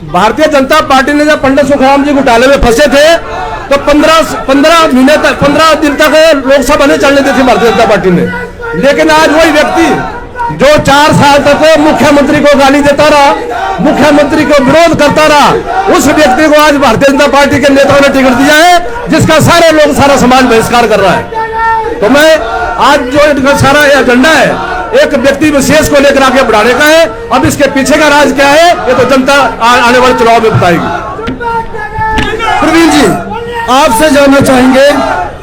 भारतीय जनता पार्टी ने जब पंडित सुखराम जी घोटाले में फंसे थे तो 15 महीने तक, 15 दिन तक लोकसभा नहीं चलने दी थी भारतीय जनता पार्टी ने। लेकिन आज वही व्यक्ति जो 4 साल तक मुख्यमंत्री को गाली देता रहा, मुख्यमंत्री को विरोध करता रहा, उस व्यक्ति को आज भारतीय जनता पार्टी के नेताओं ने टिकट दिया है, जिसका सारा समाज बहिष्कार कर रहा है। तो मैं आज जो इनका सारा एजेंडा है एक व्यक्ति विशेष को लेकर आगे बढ़ाने का है। अब इसके पीछे का राज क्या है, ये तो जनता आने वाले चुनाव में बताएगी। प्रवीण जी, आपसे जानना चाहेंगे,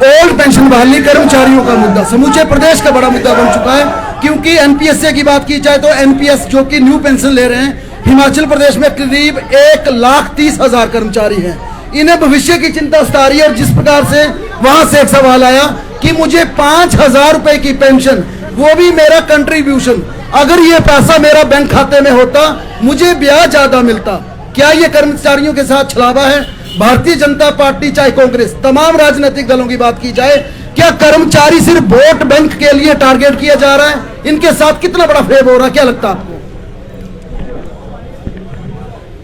ओल्ड पेंशन बहाली कर्मचारियों का मुद्दा समूचे प्रदेश का बड़ा मुद्दा बन चुका है, क्योंकि एनपीएस की बात की जाए तो एनपीएस जो कि न्यू पेंशन ले रहे हैं, हिमाचल प्रदेश में करीब 1,30,000 कर्मचारी हैं। इन्हें भविष्य की चिंता सता रही है। और जिस प्रकार से वहां से एक सवाल आया कि मुझे 5,000 रुपए की पेंशन, वो भी मेरा कंट्रीब्यूशन, अगर ये पैसा मेरा बैंक खाते में होता मुझे ब्याज ज्यादा मिलता। क्या ये कर्मचारियों के साथ छलावा है? भारतीय जनता पार्टी चाहे कांग्रेस, तमाम राजनीतिक दलों की बात की जाए, क्या कर्मचारी सिर्फ वोट बैंक के लिए टारगेट किया जा रहा है? इनके साथ कितना बड़ा फेब हो रहा है, क्या लगता है आपको?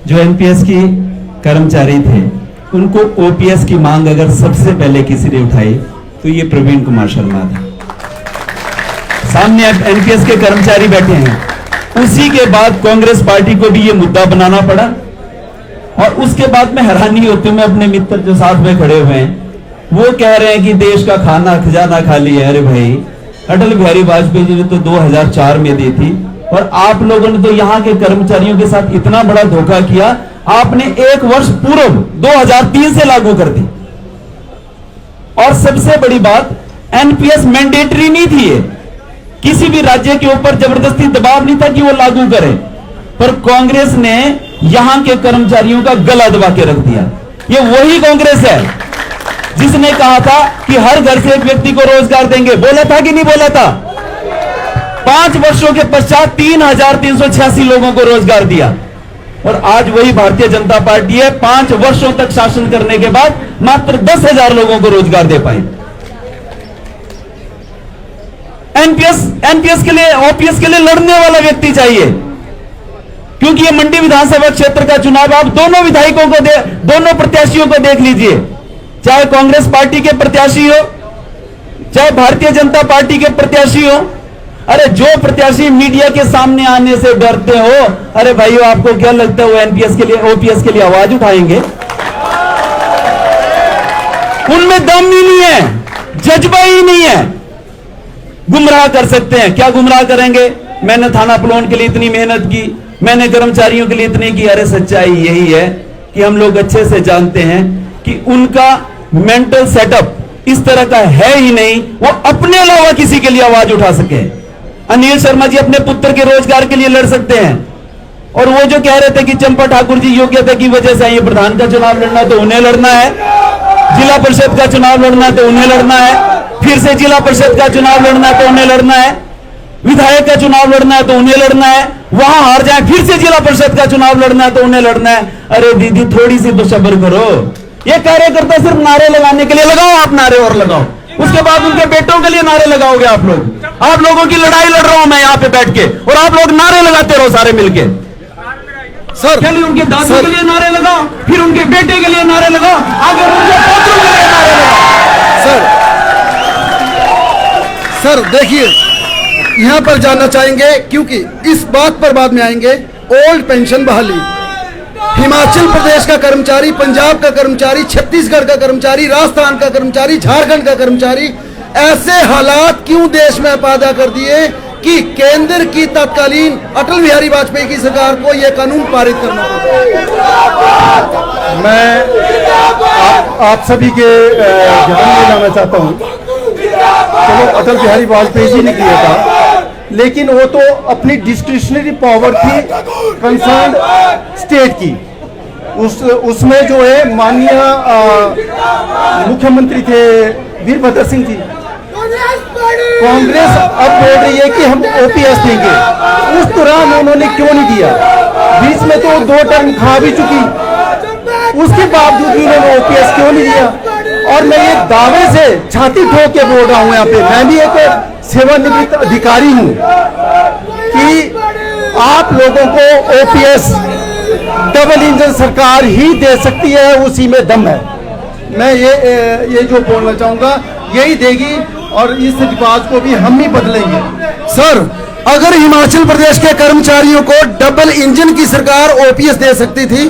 जो एनपीएस की कर्मचारी थे, उनको ओपीएस की मांग अगर सबसे पहले किसी ने उठाई तो ये प्रवीण कुमार शर्मा था। सामने एनपीएस के कर्मचारी बैठे हैं। उसी के बाद कांग्रेस पार्टी को भी ये मुद्दा बनाना पड़ा। और उसके बाद में हैरानी होती है, मैं अपने मित्र जो साथ में खड़े हुए हैं, वो कह रहे हैं कि देश का खाना खजाना खाली है। अरे भाई, अटल बिहारी वाजपेयी जी ने तो 2004 में दी थी, और आप लोगों ने तो यहाँ के कर्मचारियों के साथ इतना बड़ा धोखा किया, आपने 1 वर्ष पूर्व 2003 से लागू कर दी। और सबसे बड़ी बात, एनपीएस मैंडेटरी नहीं थी, ये किसी भी राज्य के ऊपर जबरदस्ती दबाव नहीं था कि वो लागू करे, पर कांग्रेस ने यहां के कर्मचारियों का गला दबा के रख दिया। ये वही कांग्रेस है जिसने कहा था कि हर घर से एक व्यक्ति को रोजगार देंगे, बोला था कि नहीं बोला था? 5 वर्षों के पश्चात 3,386 लोगों को रोजगार दिया। और आज वही भारतीय जनता पार्टी है, 5 वर्षों तक शासन करने के बाद मात्र 10,000 लोगों को रोजगार दे पाई। एनपीएस के लिए, ओपीएस के लिए लड़ने वाला व्यक्ति चाहिए, क्योंकि ये मंडी विधानसभा क्षेत्र का चुनाव, आप दोनों विधायकों को दोनों प्रत्याशियों को देख लीजिए, चाहे कांग्रेस पार्टी के प्रत्याशी हो, चाहे भारतीय जनता पार्टी के प्रत्याशी हो। अरे जो प्रत्याशी मीडिया के सामने आने से डरते हो, अरे भाइयों, आपको क्या लगता है वो एनपीएस के लिए, ओपीएस के लिए आवाज उठाएंगे? उनमें दम ही नहीं है, जज्बा ही नहीं है। गुमराह कर सकते हैं, क्या गुमराह करेंगे? मैंने थाना प्लोन के लिए इतनी मेहनत की, मैंने कर्मचारियों के लिए इतनी की। अरे सच्चाई यही है कि हम लोग अच्छे से जानते हैं कि उनका मेंटल सेटअप इस तरह का है ही नहीं, वो अपने अलावा किसी के लिए आवाज उठा सके। अनिल शर्मा जी अपने पुत्र के रोजगार के लिए लड़ सकते हैं, और वो जो कह रहे थे कि चंपा ठाकुर जी योग्यता की वजह से ये प्रधान का चुनाव लड़ना तो उन्हें लड़ना है, जिला परिषद का चुनाव लड़ना तो उन्हें लड़ना है, फिर से जिला परिषद का चुनाव लड़ना तो उन्हें लड़ना है। विधायक का चुनाव लड़ना है तो उन्हें लड़ना है, वहां हार जाए फिर से जिला परिषद का चुनाव लड़ना है तो उन्हें लड़ना है। अरे दीदी थोड़ी सी तो सब्र करो। ये कार्यकर्ता सिर्फ नारे लगाने के लिए, लगाओ आप नारे और लगाओ, उसके बाद उनके बेटों के लिए नारे लगाओगे आप लोग। आप लोगों की लड़ाई लड़ रहा हूं मैं यहाँ पे बैठ के, और आप लोग नारे लगाते रहो सारे मिलके। सर चलिए उनके दादू के लिए नारे लगाओ, फिर उनके बेटे के लिए नारे लगाओ, आगे उनके पोतों के लिए नारे लगाओ। सर देखिए, यहां पर जानना चाहेंगे क्योंकि इस बात पर बाद में आएंगे। ओल्ड पेंशन बहाली, हिमाचल प्रदेश का कर्मचारी, पंजाब का कर्मचारी, छत्तीसगढ़ का कर्मचारी, राजस्थान का कर्मचारी, झारखंड का कर्मचारी, ऐसे हालात क्यों देश में पैदा कर दिए कि केंद्र की तत्कालीन अटल बिहारी वाजपेयी की सरकार को यह कानून पारित करना पड़ा। मैं आप सभी के ध्यान में लाना चाहता हूँ, चलो अटल बिहारी वाजपेयी जी ने किया था, लेकिन वो तो अपनी डिस्क्रिशनरी पावर थी कंसर्न स्टेट की। उसमें जो है माननीय मुख्यमंत्री थे वीरभद्र सिंह जी। कांग्रेस अब बोल रही है कि हम ओपीएस देंगे, उस दौरान उन्होंने क्यों नहीं दिया? बीच में तो 2 टर्म खा भी चुकी, उसके बावजूद भी उन्होंने ओपीएस क्यों नहीं दिया? और मैं ये दावे से छाती ठोक के बोल रहा हूं यहाँ पे, मैं भी एक सेवानिवृत्त अधिकारी हूं, कि आप लोगों को ओपीएस डबल इंजन सरकार ही दे सकती है, उसी में दम है। मैं ये जो बोलना चाहूंगा यही देगी, और इस रिवाज को भी हम ही बदलेंगे। सर अगर हिमाचल प्रदेश के कर्मचारियों को डबल इंजन की सरकार ओपीएस दे सकती थी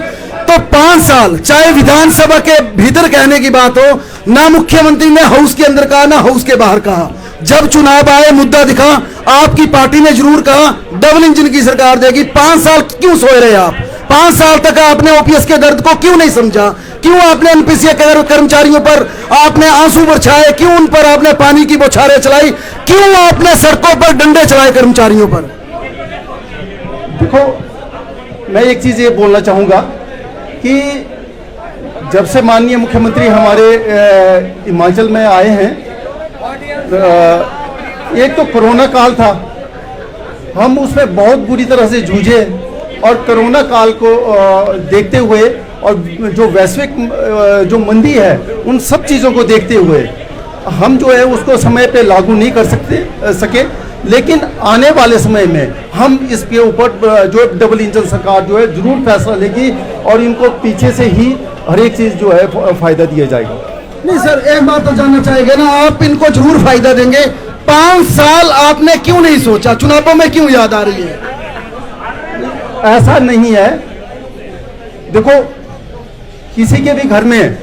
तो 5 साल, चाहे विधानसभा के भीतर कहने की बात हो, ना मुख्यमंत्री ने हाउस के अंदर कहा ना हाउस के बाहर कहा। जब चुनाव आए, मुद्दा दिखा, आपकी पार्टी ने जरूर कहा डबल इंजन की सरकार देगी। 5 साल क्यों सोए रहे आप? 5 साल तक आपने ओपीएस के दर्द को क्यों नहीं समझा? क्यों आपने एनपीसीए कर्मचारियों पर आपने आंसू बरछाए? क्यों उन पर आपने पानी की बौछारें चलाई? क्यों आपने सड़कों पर डंडे चलाए कर्मचारियों पर? देखो, मैं एक चीज ये बोलना चाहूंगा कि जब से माननीय मुख्यमंत्री हमारे हिमाचल में आए हैं, एक तो कोरोना काल था, हम उसमें बहुत बुरी तरह से जूझे, और कोरोना काल को देखते हुए और जो वैश्विक जो मंदी है, उन सब चीज़ों को देखते हुए हम जो है उसको समय पे लागू नहीं कर सके, लेकिन आने वाले समय में हम इसके ऊपर जो डबल इंजन सरकार जो है जरूर फैसला लेगी, और इनको पीछे से ही हर एक चीज़ जो है फायदा दिया जाएगा। नहीं सर, एक बात तो जानना चाहेंगे ना, आप इनको जरूर फायदा देंगे। 5 साल आपने क्यों नहीं सोचा? चुनावों में क्यों याद आ रही है? ऐसा नहीं है, देखो किसी के भी घर में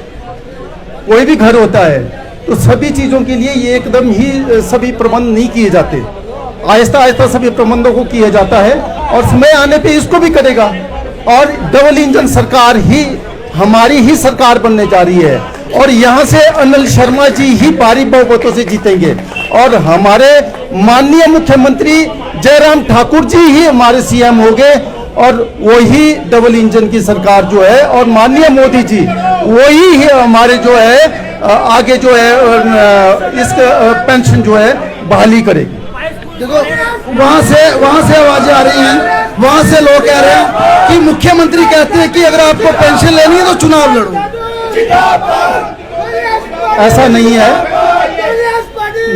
कोई भी घर होता है तो सभी चीजों के लिए ये एकदम ही सभी प्रबंध नहीं किए जाते, आहिस्ता आहिस्ता सभी प्रबंधों को किया जाता है, और समय आने पे इसको भी करेगा। और डबल इंजन सरकार ही हमारी ही सरकार बनने जा रही है, और यहाँ से अनिल शर्मा जी ही भारी बहुमतों से जीतेंगे, और हमारे माननीय मुख्यमंत्री जयराम ठाकुर जी ही हमारे सीएम होंगे, और वही डबल इंजन की सरकार जो है, और माननीय मोदी जी वही ही हमारे जो है आगे जो है इस पेंशन जो है बहाली करेगी। देखो वहां से आवाजें आ रही हैं, वहां से लोग कह रहे हैं कि मुख्यमंत्री कहते हैं कि अगर आपको पेंशन लेनी है तो चुनाव लड़ो। ऐसा नहीं है,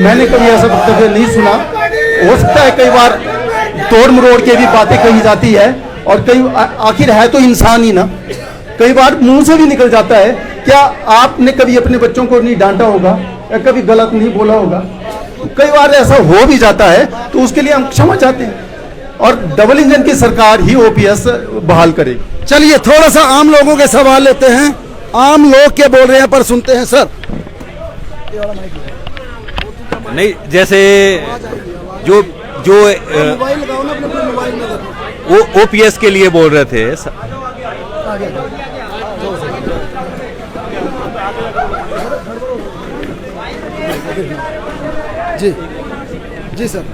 मैंने कभी ऐसा वक्तव्य नहीं सुना। हो सकता है कई बार तोड़ मरोड़ के भी बातें कही जाती है, और कई आखिर है तो इंसान ही ना, कई बार मुंह से भी निकल जाता है। क्या आपने कभी अपने बच्चों को नहीं डांटा होगा या कभी गलत नहीं बोला होगा? कई बार ऐसा हो भी जाता है, तो उसके लिए हम क्षमा चाहते हैं, और डबल इंजन की सरकार ही ओपीएस बहाल करेगी। चलिए थोड़ा सा आम लोगों के सवाल लेते हैं, आम लोग क्या बोल रहे हैं पर सुनते हैं। सर नहीं, जैसे जो जो मोबाइल लगाओ ना, अपने मोबाइल में देखो। वो ओपीएस के लिए बोल रहे थे। जी जी सर,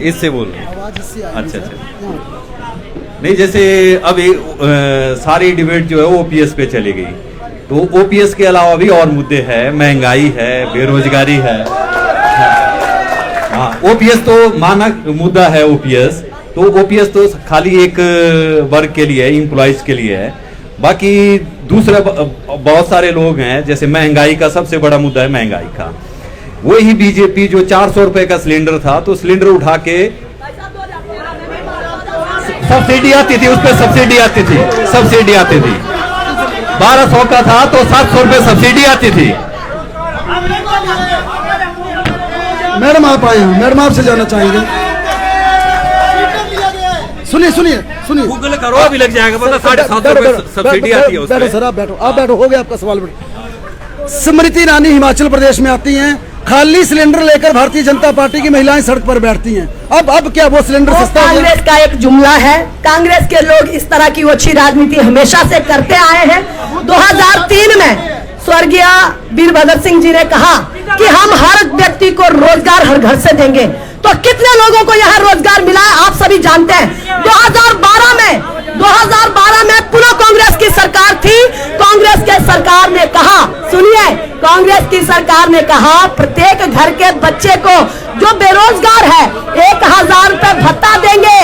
इससे बोल रहे हैं। आवाज इससे आ रही है अच्छा सर। अच्छा। नहीं, जैसे अब सारी डिबेट जो है वो ओपीएस पे चली गई, तो ओपीएस के अलावा भी और मुद्दे हैं, महंगाई है, बेरोजगारी है। हाँ, ओपीएस तो मानक मुद्दा है। ओपीएस तो खाली एक वर्ग के लिए, एम्प्लॉइज के लिए है। बाकी दूसरे बहुत सारे लोग हैं, जैसे महंगाई का सबसे बड़ा मुद्दा है महंगाई का। वही बीजेपी जो 400 रुपए का सिलेंडर था, तो सिलेंडर उठा के सब्सिडी आती थी, उस पर सब्सिडी आती थी 1200 का था तो 700 रुपए सब्सिडी आती थी। मैडम आप आए हैं, मैडम आपसे जानना चाहेंगे। सुनिए सुनिए सुनिए, गूगल करो अभी लग जाएगा, पता 750 रुपए सब्सिडी आती है उसमें। बैठो सर, आप बैठो, हो गया आपका सवाल। बैठो। स्मृति ईरानी हिमाचल प्रदेश में आती हैं, खाली सिलेंडर लेकर भारतीय जनता पार्टी की महिलाएं सड़क पर बैठती हैं। अब क्या वो सिलेंडर सस्ता है? कांग्रेस का एक जुमला है। कांग्रेस के लोग इस तरह की ओछी राजनीति हमेशा से करते आए हैं। 2003 में स्वर्गीय वीरभद्र सिंह जी ने कहा कि हम हर व्यक्ति को रोजगार हर घर से देंगे, तो कितने लोगों को यहाँ रोजगार मिला है आप सभी जानते हैं। 2012 में पुनः कांग्रेस की सरकार थी। कांग्रेस के सरकार ने कहा, सुनिए, कांग्रेस की सरकार ने कहा प्रत्येक घर के बच्चे को जो बेरोजगार है 1000 रुपए भत्ता देंगे।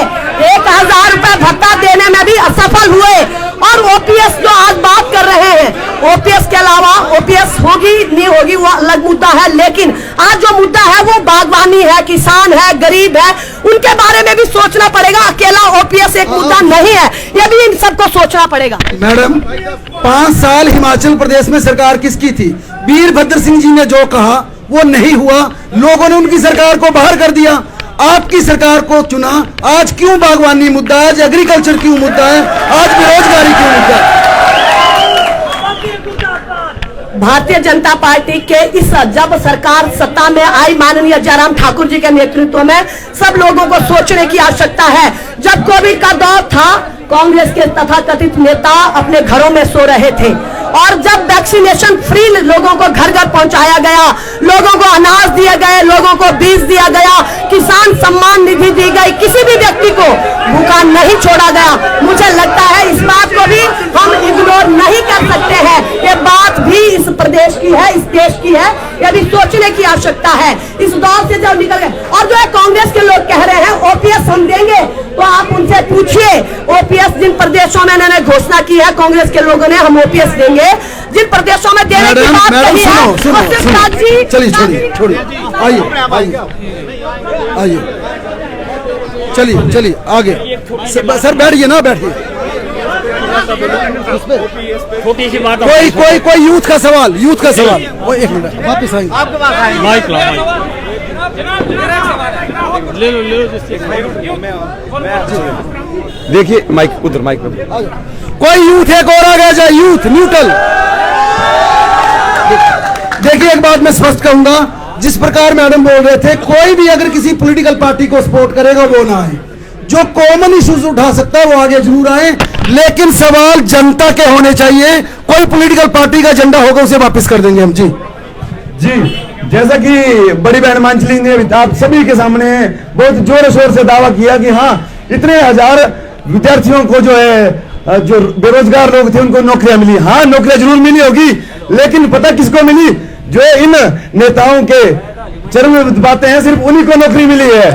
1000 रुपए भत्ता देने में भी असफल हुए। और ओपीएस जो आज बात कर रहे हैं, ओपीएस के अलावा ओपीएस होगी नहीं होगी वो अलग मुद्दा है, लेकिन आज जो मुद्दा है वो बागवानी है, किसान है, गरीब है, उनके बारे में भी सोचना पड़ेगा। अकेला ओपीएस एक मुद्दा नहीं है, ये भी इन सबको सोचना पड़ेगा। मैडम, 5 साल हिमाचल प्रदेश में सरकार किसकी थी? वीरभद्र सिंह जी ने जो कहा वो नहीं हुआ, लोगों ने उनकी सरकार को बाहर कर दिया, आपकी सरकार को चुना। आज क्यों बागवानी मुद्दा है? आज एग्रीकल्चर क्यों मुद्दा है? आज बेरोजगारी क्यों मुद्दा है? भारतीय जनता पार्टी के इस जब सरकार सत्ता में आई माननीय जयराम ठाकुर जी के नेतृत्व में, सब लोगों को सोचने की आवश्यकता है। जब कोविड का दौर था, कांग्रेस के तथाकथित नेता अपने घरों में सो रहे थे, और जब वैक्सीनेशन फ्री लोगों को घर घर पहुंचाया गया, लोगों को अनाज दिए गए, लोगों को बीज दिया गया, किसान सम्मान निधि दी गई, किसी भी व्यक्ति को भूखा नहीं छोड़ा गया। मुझे लगता है इस बात को भी हम इग्नोर नहीं कर सकते हैं। ये बात भी इस प्रदेश की है, इस देश की है, ये भी सोचने की आवश्यकता है। इस दौर से जब निकल गए, और जो है कांग्रेस के लोग कह रहे हैं ओपीएस हम देंगे, तो आप उनसे पूछिए ओपीएस जिन प्रदेशों में इन्होंने घोषणा की है कांग्रेस के लोगों ने हम ओपीएस देंगे, जिन प्रदेशों में देने की बात कही है, चलिए छोड़िए, आइए, चलिए आगे। सर बैठिए ना, बैठिए। छोटी सी बात, कोई यूथ का सवाल, वो एक मिनट वापिस आएंगे। आपके पास आएंगे। माइक ले लो देखिए माइक उधर, माइक पे कोई यूथ एक और आ गया जाए, यूथ न्यूट्रल। देखिए एक बात मैं स्पष्ट कहूंगा, जिस प्रकार मैडम बोल रहे थे, कोई भी अगर किसी पॉलिटिकल पार्टी को सपोर्ट करेगा वो ना आए, जो कॉमन इश्यूज उठा सकता है वो आगे जरूर आए, लेकिन सवाल जनता के होने चाहिए। कोई पॉलिटिकल पार्टी का एजेंडा होगा उसे वापस कर देंगे हम। जी जैसा कि बड़ी बहन मांचली ने आप सभी के सामने बहुत जोर शोर से दावा किया कि हाँ, इतने हजार विद्यार्थियों को जो है, जो बेरोजगार लोग थे उनको नौकरियां मिली। हाँ, नौकरियां जरूर मिली होगी, लेकिन पता किसको मिली? जो इन नेताओं के चरम में बातें हैं, सिर्फ उन्हीं को नौकरी मिली है।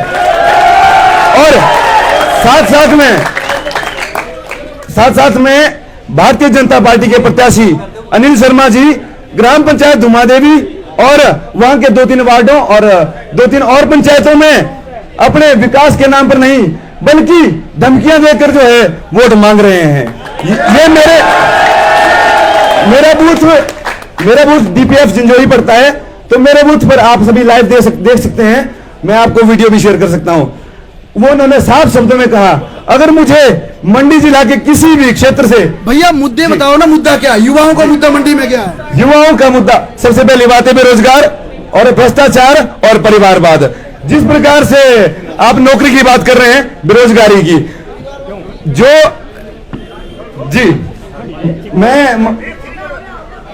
और साथ साथ में भारतीय जनता पार्टी के प्रत्याशी अनिल शर्मा जी ग्राम पंचायत धुमादेवी और वहां के 2-3 वार्डों और 2-3 और पंचायतों में अपने विकास के नाम पर नहीं बल्कि धमकियां देकर जो है वोट मांग रहे हैं। ये मेरा बूथ डीपीएफ जिंजोरी पड़ता है, तो मेरे बूथ पर आप सभी लाइव देख सकते हैं। मैं आपको वीडियो भी शेयर कर सकता हूं। वो उन्होंने साफ शब्दों में कहा, अगर मुझे मंडी जिला के किसी भी क्षेत्र से, भैया मुद्दे बताओ ना, मुद्दा क्या है? युवाओं का मुद्दा मंडी में क्या है? युवाओं का मुद्दा सबसे पहली बात है बेरोजगार और भ्रष्टाचार और परिवारवाद। जिस प्रकार से आप नौकरी की बात कर रहे हैं, बेरोजगारी की, जो जी मैं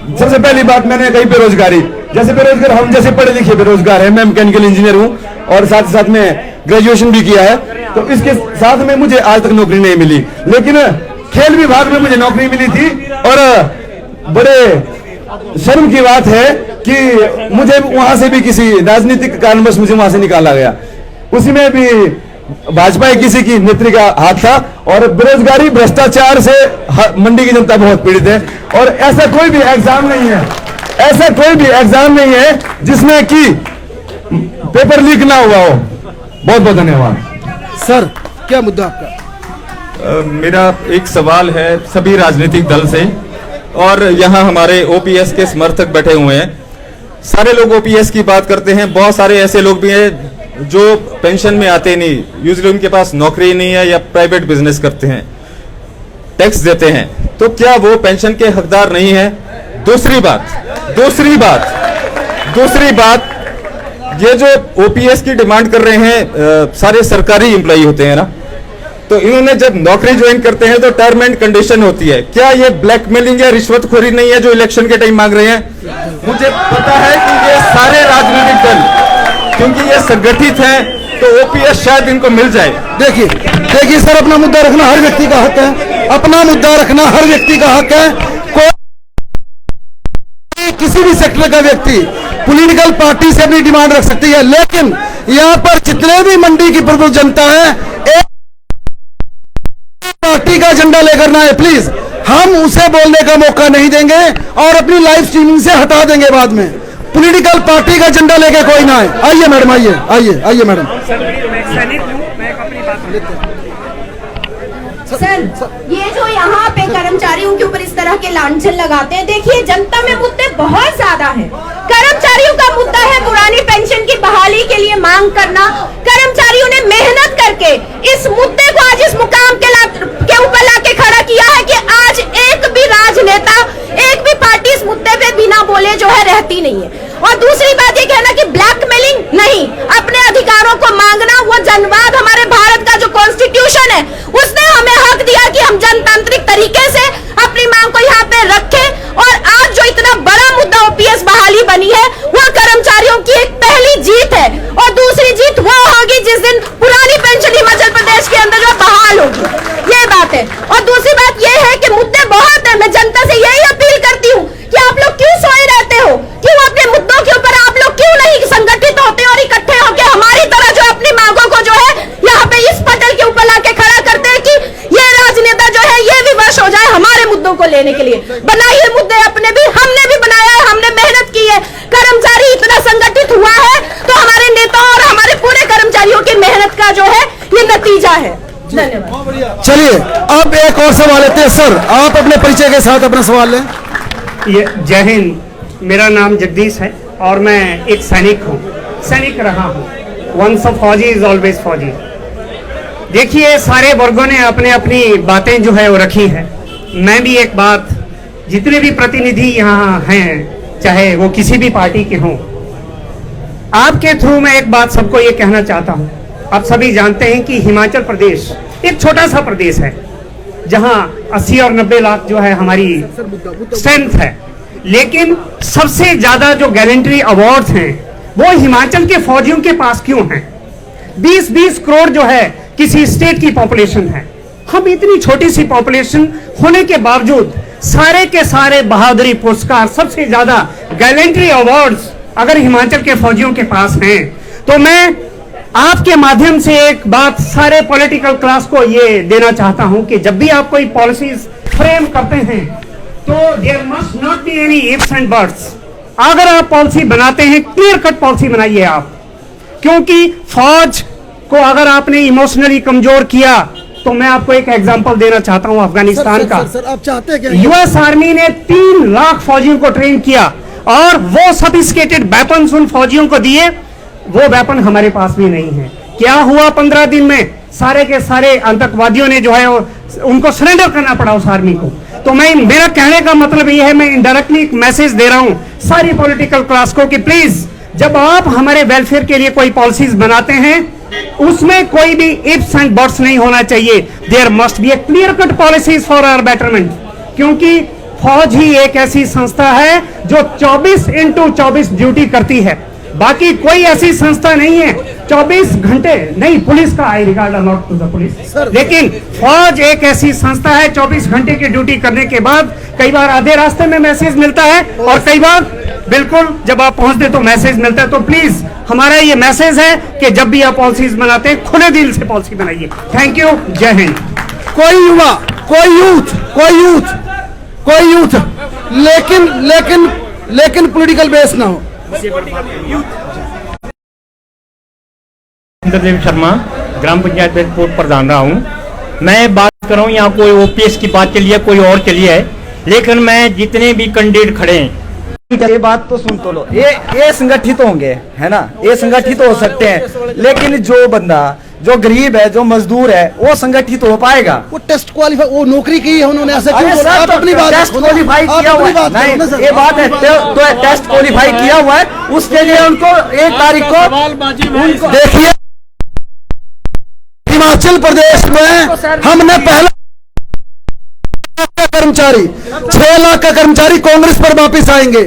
सबसे पहली बात मैंने कही बेरोजगारी। जैसे बेरोजगार, हम जैसे पढ़े लिखे बेरोजगार हैं, मैं मैकेनिकल इंजीनियर हूं और साथ ही साथ में ग्रेजुएशन भी किया है, तो इसके साथ में मुझे आज तक नौकरी नहीं मिली। लेकिन खेल विभाग में मुझे नौकरी मिली थी, और बड़े शर्म की बात है कि मुझे वहां से भी किसी राजनीतिक कारणवश मुझे वहां से निकाला गया। उसी में भी भाजपा किसी की नेत्री का हाथ था। और बेरोजगारी भ्रष्टाचार से मंडी की जनता बहुत पीड़ित है। और ऐसा कोई भी एग्जाम नहीं है, ऐसा कोई भी एग्जाम नहीं है जिसमें कि पेपर लीक ना हुआ हो। बहुत बहुत धन्यवाद। सर क्या मुद्दा आपका? मेरा एक सवाल है सभी राजनीतिक दल से, और यहाँ हमारे ओपीएस के समर्थक बैठे हुए हैं। सारे लोग ओपीएस की बात करते हैं, बहुत सारे ऐसे लोग भी हैं जो पेंशन में आते नहीं, यूजुअली उनके पास नौकरी नहीं है या प्राइवेट बिजनेस करते हैं, टैक्स देते हैं, तो क्या वो पेंशन के हकदार नहीं है? दूसरी बात ये जो ओपीएस की डिमांड कर रहे हैं, सारे सरकारी एम्प्लॉय होते हैं ना, तो इन्होंने जब नौकरी ज्वाइन करते हैं तो टर्म एंड कंडीशन होती है। क्या ये ब्लैकमेलिंग या रिश्वतखोरी नहीं है जो इलेक्शन के टाइम मांग रहे हैं? मुझे पता है कि ये सारे राजनीतिक दल, क्योंकि ये संगठित हैं, तो ओपीएस शायद इनको मिल जाए। देखिए सर, अपना मुद्दा रखना हर व्यक्ति का हक है, अपना मुद्दा रखना हर व्यक्ति का हक है। कोई किसी भी सेक्टर का व्यक्ति पॉलिटिकल पार्टी से अपनी डिमांड रख सकती है, लेकिन यहाँ पर जितने भी मंडी की प्रबुद्ध जनता है, एक पार्टी का एजेंडा लेकर ना है प्लीज। हम उसे बोलने का मौका नहीं देंगे और अपनी लाइव स्ट्रीमिंग से हटा देंगे बाद में। पॉलिटिकल पार्टी का एजेंडा लेके कोई ना आए। आइए मैडम, आइए मैडम। सर, ये जो यहाँ पे कर्मचारियों के ऊपर इस तरह के लांछन लगाते हैं, देखिए जनता में मुद्दे बहुत ज्यादा हैं। कर्मचारियों का मुद्दा है पुरानी पेंशन की बहाली के लिए मांग करना। कर्मचारियों ने मेहनत करके इस मुद्दे को आज इस मुकाम के ऊपर लाके खड़ा किया है कि आज एक भी राजनेता, एक भी पार्टी इस मुद्दे पे बिना बोले जो है रहती नहीं है। और दूसरी बात ये कहना कि ब्लैकमेलिंग नहीं, अपने अधिकारों को मांगना, वो जनवाद हमारे भारत का जो कॉन्स्टिट्यूशन है उसने हमें हक दिया कि हम जनतांत्रिक तरीके से अपनी मांग को यहाँ पे रखें। और आज जो इतना बड़ा मुद्दा ओपीएस बहाली बनी है, वह कर्मचारियों की एक पहली जीत है। और दूसरी जीत वो होगी जिस दिन पुरानी पेंशन हिमाचल प्रदेश के अंदर जो बहाल होगी, ये बात है। और दूसरी बात ये है कि मुद्दे बहुत है। मैं जनता से यही अपील करती हूँ कि आप लोग क्यों सोए रहते हो, क्यों अपने मुद्दों के ऊपर आप लोग क्यों नहीं संगठित होते और इकट्ठे होकर हमारी तरह जो अपनी मांगों को जो है यहाँ पे इस पटल के ऊपर लाके खड़ा करते हैं कि ये राजनेता जो है ये विवश हो जाए हमारे मुद्दों को लेने के लिए। बनाइए मुद्दे अपने भी, हमने भी बनाया है, हमने मेहनत की है। कर्मचारी इतना संगठित हुआ है तो हमारे नेताओं और हमारे पूरे कर्मचारियों की मेहनत का जो है ये नतीजा है। धन्यवाद। चलिए अब एक और सवाल लेते हैं। सर, आप अपने परिचय के साथ अपना सवाल लें। जय हिंद, मेरा नाम जगदीश है और मैं एक सैनिक हूँ, सैनिक रहा हूँ। वंस ऑफ फौजी इज ऑलवेज फौजी। देखिए, सारे वर्गों ने अपने अपनी बातें जो है वो रखी है। मैं भी एक बात, जितने भी प्रतिनिधि यहाँ हैं, चाहे वो किसी भी पार्टी के हों, आपके थ्रू मैं एक बात सबको ये कहना चाहता हूँ। आप सभी जानते हैं कि हिमाचल प्रदेश एक छोटा सा प्रदेश है जहाँ 80 और 90 लाख जो है हमारी स्ट्रेंथ है, लेकिन सबसे ज्यादा जो गैलेंट्री अवार्ड्स हैं वो हिमाचल के फौजियों के पास क्यों हैं? 20-20 करोड़ जो है किसी स्टेट की पॉपुलेशन है। हम इतनी छोटी सी पॉपुलेशन होने के बावजूद सारे के सारे बहादुरी पुरस्कार, सबसे ज्यादा गैलेंट्री अवार्ड्स अगर हिमाचल के फौजियों के पास हैं, तो मैं आपके माध्यम से एक बात सारे पॉलिटिकल क्लास को ये देना चाहता हूं कि जब भी आप कोई पॉलिसीज फ्रेम करते हैं तो there must not be any ifs and buts. अगर आप पॉलिसी बनाते हैं, क्लियर कट पॉलिसी बनाइए आप, क्योंकि फौज को अगर आपने इमोशनली कमजोर किया तो मैं आपको एक एग्जांपल देना चाहता हूं अफगानिस्तान का। सर, आप चाहते हैं क्या? यूएस आर्मी ने 3 लाख फौजियों को ट्रेन किया और वो सोफिस्टिकेटेड वेपन्स उन फौजियों को दिए, वो वेपन हमारे पास भी नहीं है। क्या हुआ 15 दिन में? सारे के सारे आतंकवादियों ने जो है उनको सरेंडर करना पड़ा उस आर्मी को। तो मेरा कहने का मतलब ये है, मैं इनडायरेक्टली एक मैसेज दे रहा हूं सारी पॉलिटिकल क्लास को कि प्लीज जब आप हमारे वेलफेयर के लिए कोई पॉलिसीज बनाते हैं उसमें कोई भी इफ्स एंड बट्स नहीं होना चाहिए। There must be a clear cut policies for our betterment, क्योंकि फौज ही एक ऐसी संस्था है जो 24/24 ड्यूटी करती है। बाकी कोई ऐसी संस्था नहीं है 24 घंटे नहीं। पुलिस का I regard not to the police, लेकिन फौज एक ऐसी संस्था है 24 घंटे की ड्यूटी करने के बाद कई बार आधे रास्ते में मैसेज मिलता है और कई बार बिल्कुल जब आप पहुंचते तो मैसेज मिलता है, तो प्लीज हमारा ये मैसेज है कि जब भी आप पॉलिसीज बनाते हैं खुले दिल से पॉलिसी बनाइए। थैंक यू, जय हिंद। कोई युवा, कोई यूथ लेकिन पॉलिटिकल बेस ना हो। इंद्रदेव शर्मा, ग्राम पंचायत बेदपुर प्रधान रहा हूँ। मैं बात कर रहा हूँ, यहाँ कोई ओपीएस की बात चली है, कोई और चली है, लेकिन मैं जितने भी कैंडिडेट खड़े हैं, ये बात तो सुन तो लो, ये संगठित होंगे, है ना, ये संगठित हो सकते हैं, लेकिन जो बंदा जो गरीब है, जो मजदूर है, वो संगठित हो पाएगा? वो टेस्ट क्वालिफाई, वो नौकरी की है उन्होंने, ऐसा क्यों बोला? आप अपनी बात टेस्ट क्वालिफाई किया हुआ है, नहीं ये बात है, तो टेस्ट क्वालिफाई किया हुआ है, उसके लिए उनको 1 तारीख को देखिए हिमाचल प्रदेश में हमने पहला कर्मचारी 6 लाख का कर्मचारी कांग्रेस पर वापिस आएंगे।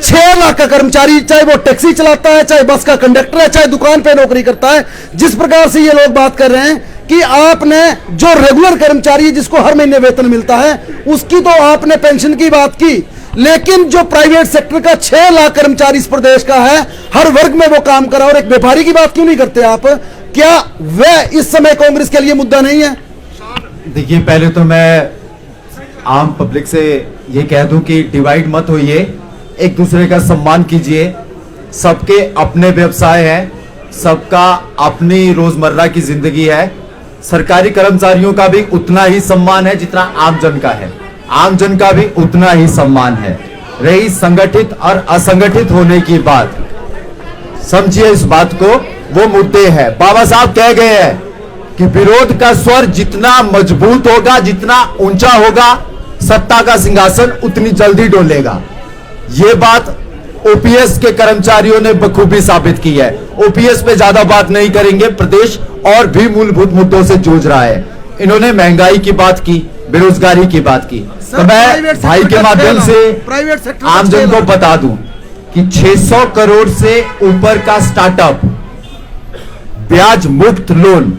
6 लाख का कर्मचारी, चाहे वो टैक्सी चलाता है, चाहे बस का कंडक्टर है, चाहे दुकान पे नौकरी करता है। जिस प्रकार से ये लोग बात कर रहे हैं कि आपने जो रेगुलर कर्मचारी है जिसको हर महीने वेतन मिलता है, उसकी तो आपने पेंशन की बात की, लेकिन जो प्राइवेट सेक्टर का 6 लाख कर्मचारी इस प्रदेश का है, हर वर्ग में वो काम करा, और एक व्यापारी की बात क्यों नहीं करते आप? क्या वह इस समय कांग्रेस के लिए मुद्दा नहीं है? देखिए, पहले तो मैं आम पब्लिक से ये कह दूं कि डिवाइड मत होइए, एक दूसरे का सम्मान कीजिए। सबके अपने व्यवसाय हैं, सबका अपनी रोजमर्रा की जिंदगी है। सरकारी कर्मचारियों का भी उतना ही सम्मान है जितना आमजन का है, आमजन का भी उतना ही सम्मान है। रही संगठित और असंगठित होने की बात, समझिए इस बात को, वो मुद्दे हैं। बाबा साहब कह गए हैं कि विरोध का स्वर जितना मजबूत होगा, जितना ऊंचा होगा, सत्ता का सिंहासन उतनी जल्दी डोलेगा। ये बात ओपीएस के कर्मचारियों ने बखूबी साबित की है। ओपीएस पे ज्यादा बात नहीं करेंगे, प्रदेश और भी मूलभूत मुद्दों से जूझ रहा है। इन्होंने महंगाई की बात की, बेरोजगारी की बात की, तो मैं भाई के माध्यम से आमजन को बता दूं कि 600 करोड़ से ऊपर का स्टार्टअप, ब्याज मुक्त लोन,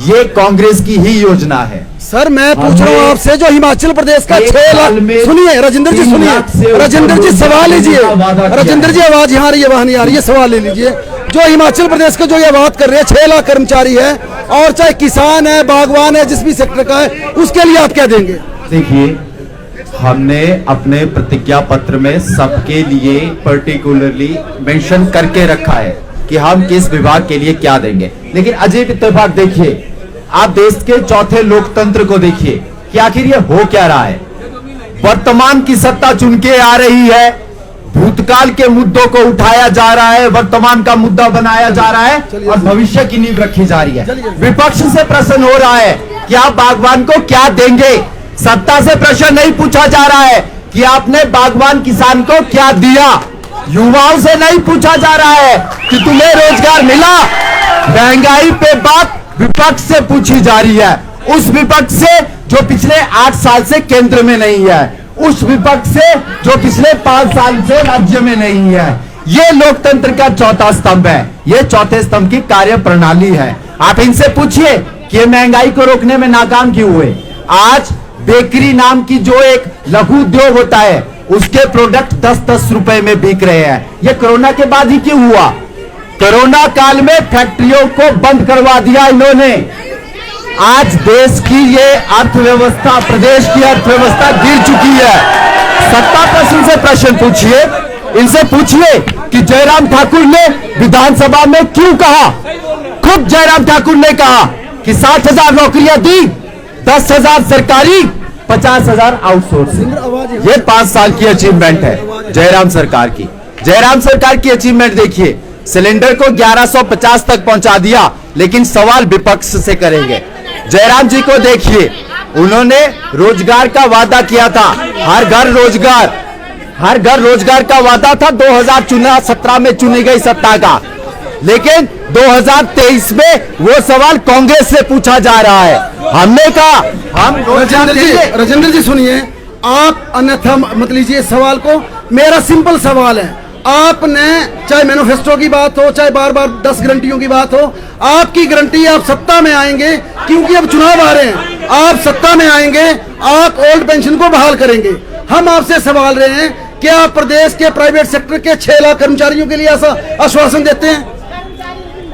ये कांग्रेस की ही योजना है। सर मैं पूछ रहा हूँ आपसे, जो हिमाचल प्रदेश का 6 लाख, सुनिए राजेंद्र जी, सुनिए राजेंद्र जी, सवाल लीजिए राजेंद्र जी, आवाज यहाँ आ रही है, वहां नहीं आ रही है, सवाल ले लीजिए। जो हिमाचल प्रदेश का जो ये बात कर रहे हैं 6 लाख कर्मचारी है, और चाहे किसान है, बागवान है, जिस भी सेक्टर का है, उसके लिए आप क्या देंगे? देखिए, हमने अपने प्रतिज्ञा पत्र में सबके लिए पर्टिकुलरली मेंशन करके रखा है कि हम किस विभाग के लिए क्या देंगे। लेकिन अजीब इत्तेफाक देखिए, आप देश के चौथे लोकतंत्र को देखिए कि आखिर ये हो क्या रहा है। वर्तमान की सत्ता चुन के आ रही है, भूतकाल के मुद्दों को उठाया जा रहा है, वर्तमान का मुद्दा बनाया जा रहा है, और भविष्य की नींव रखी जा रही है। विपक्ष से प्रश्न हो रहा है कि आप बागवान को क्या देंगे। सत्ता से प्रश्न नहीं पूछा जा रहा है कि आपने बागवान किसान को क्या दिया। युवाओं से नहीं पूछा जा रहा है कि तुम्हें रोजगार मिला। महंगाई पे बात विपक्ष से पूछी जा रही है, उस विपक्ष से जो पिछले 8 साल से केंद्र में नहीं है, उस विपक्ष से जो पिछले 5 साल से राज्य में नहीं है। ये लोकतंत्र का चौथा स्तंभ है, ये चौथे स्तंभ की कार्य प्रणाली है। आप इनसे पूछिए कि महंगाई को रोकने में नाकाम क्यों हुए। आज बेकरी नाम की जो एक लघु उद्योग होता है, उसके प्रोडक्ट 10-10 रुपए में बिक रहे हैं। ये कोरोना के बाद ही क्यों हुआ? कोरोना काल में फैक्ट्रियों को बंद करवा दिया इन्होंने। आज देश की ये अर्थव्यवस्था, प्रदेश की अर्थव्यवस्था गिर चुकी है। सत्ता पक्ष से प्रश्न पूछिए, इनसे पूछिए कि जयराम ठाकुर ने विधानसभा में क्यों कहा, खुद जयराम ठाकुर ने कहा कि 60,000 नौकरियां दी, 10,000 सरकारी, 50,000 आउटसोर्सिंग। ये 5 साल की अचीवमेंट है जयराम सरकार की। जयराम सरकार की अचीवमेंट देखिए, सिलेंडर को 1150 तक पहुंचा दिया, लेकिन सवाल विपक्ष से करेंगे। जयराम जी को देखिए, उन्होंने रोजगार का वादा किया था, हर घर रोजगार का वादा था 2017 में चुनी गई सत्ता का, लेकिन 2023 में वो सवाल कांग्रेस से पूछा जा रहा है। हमने कहा हम राजेंद्र जी सुनिए, आप अन्यथा मत लीजिए सवाल को। मेरा सिंपल सवाल है, आपने चाहे मैनिफेस्टो की बात हो, चाहे बार बार 10 गारंटियों की बात हो, आपकी गारंटी आप सत्ता में आएंगे, क्योंकि अब चुनाव आ रहे हैं, आप सत्ता में आएंगे, आप ओल्ड पेंशन को बहाल करेंगे। हम आपसे सवाल रहे हैं क्या प्रदेश के प्राइवेट सेक्टर के 6 लाख कर्मचारियों के लिए ऐसा आश्वासन देते हैं?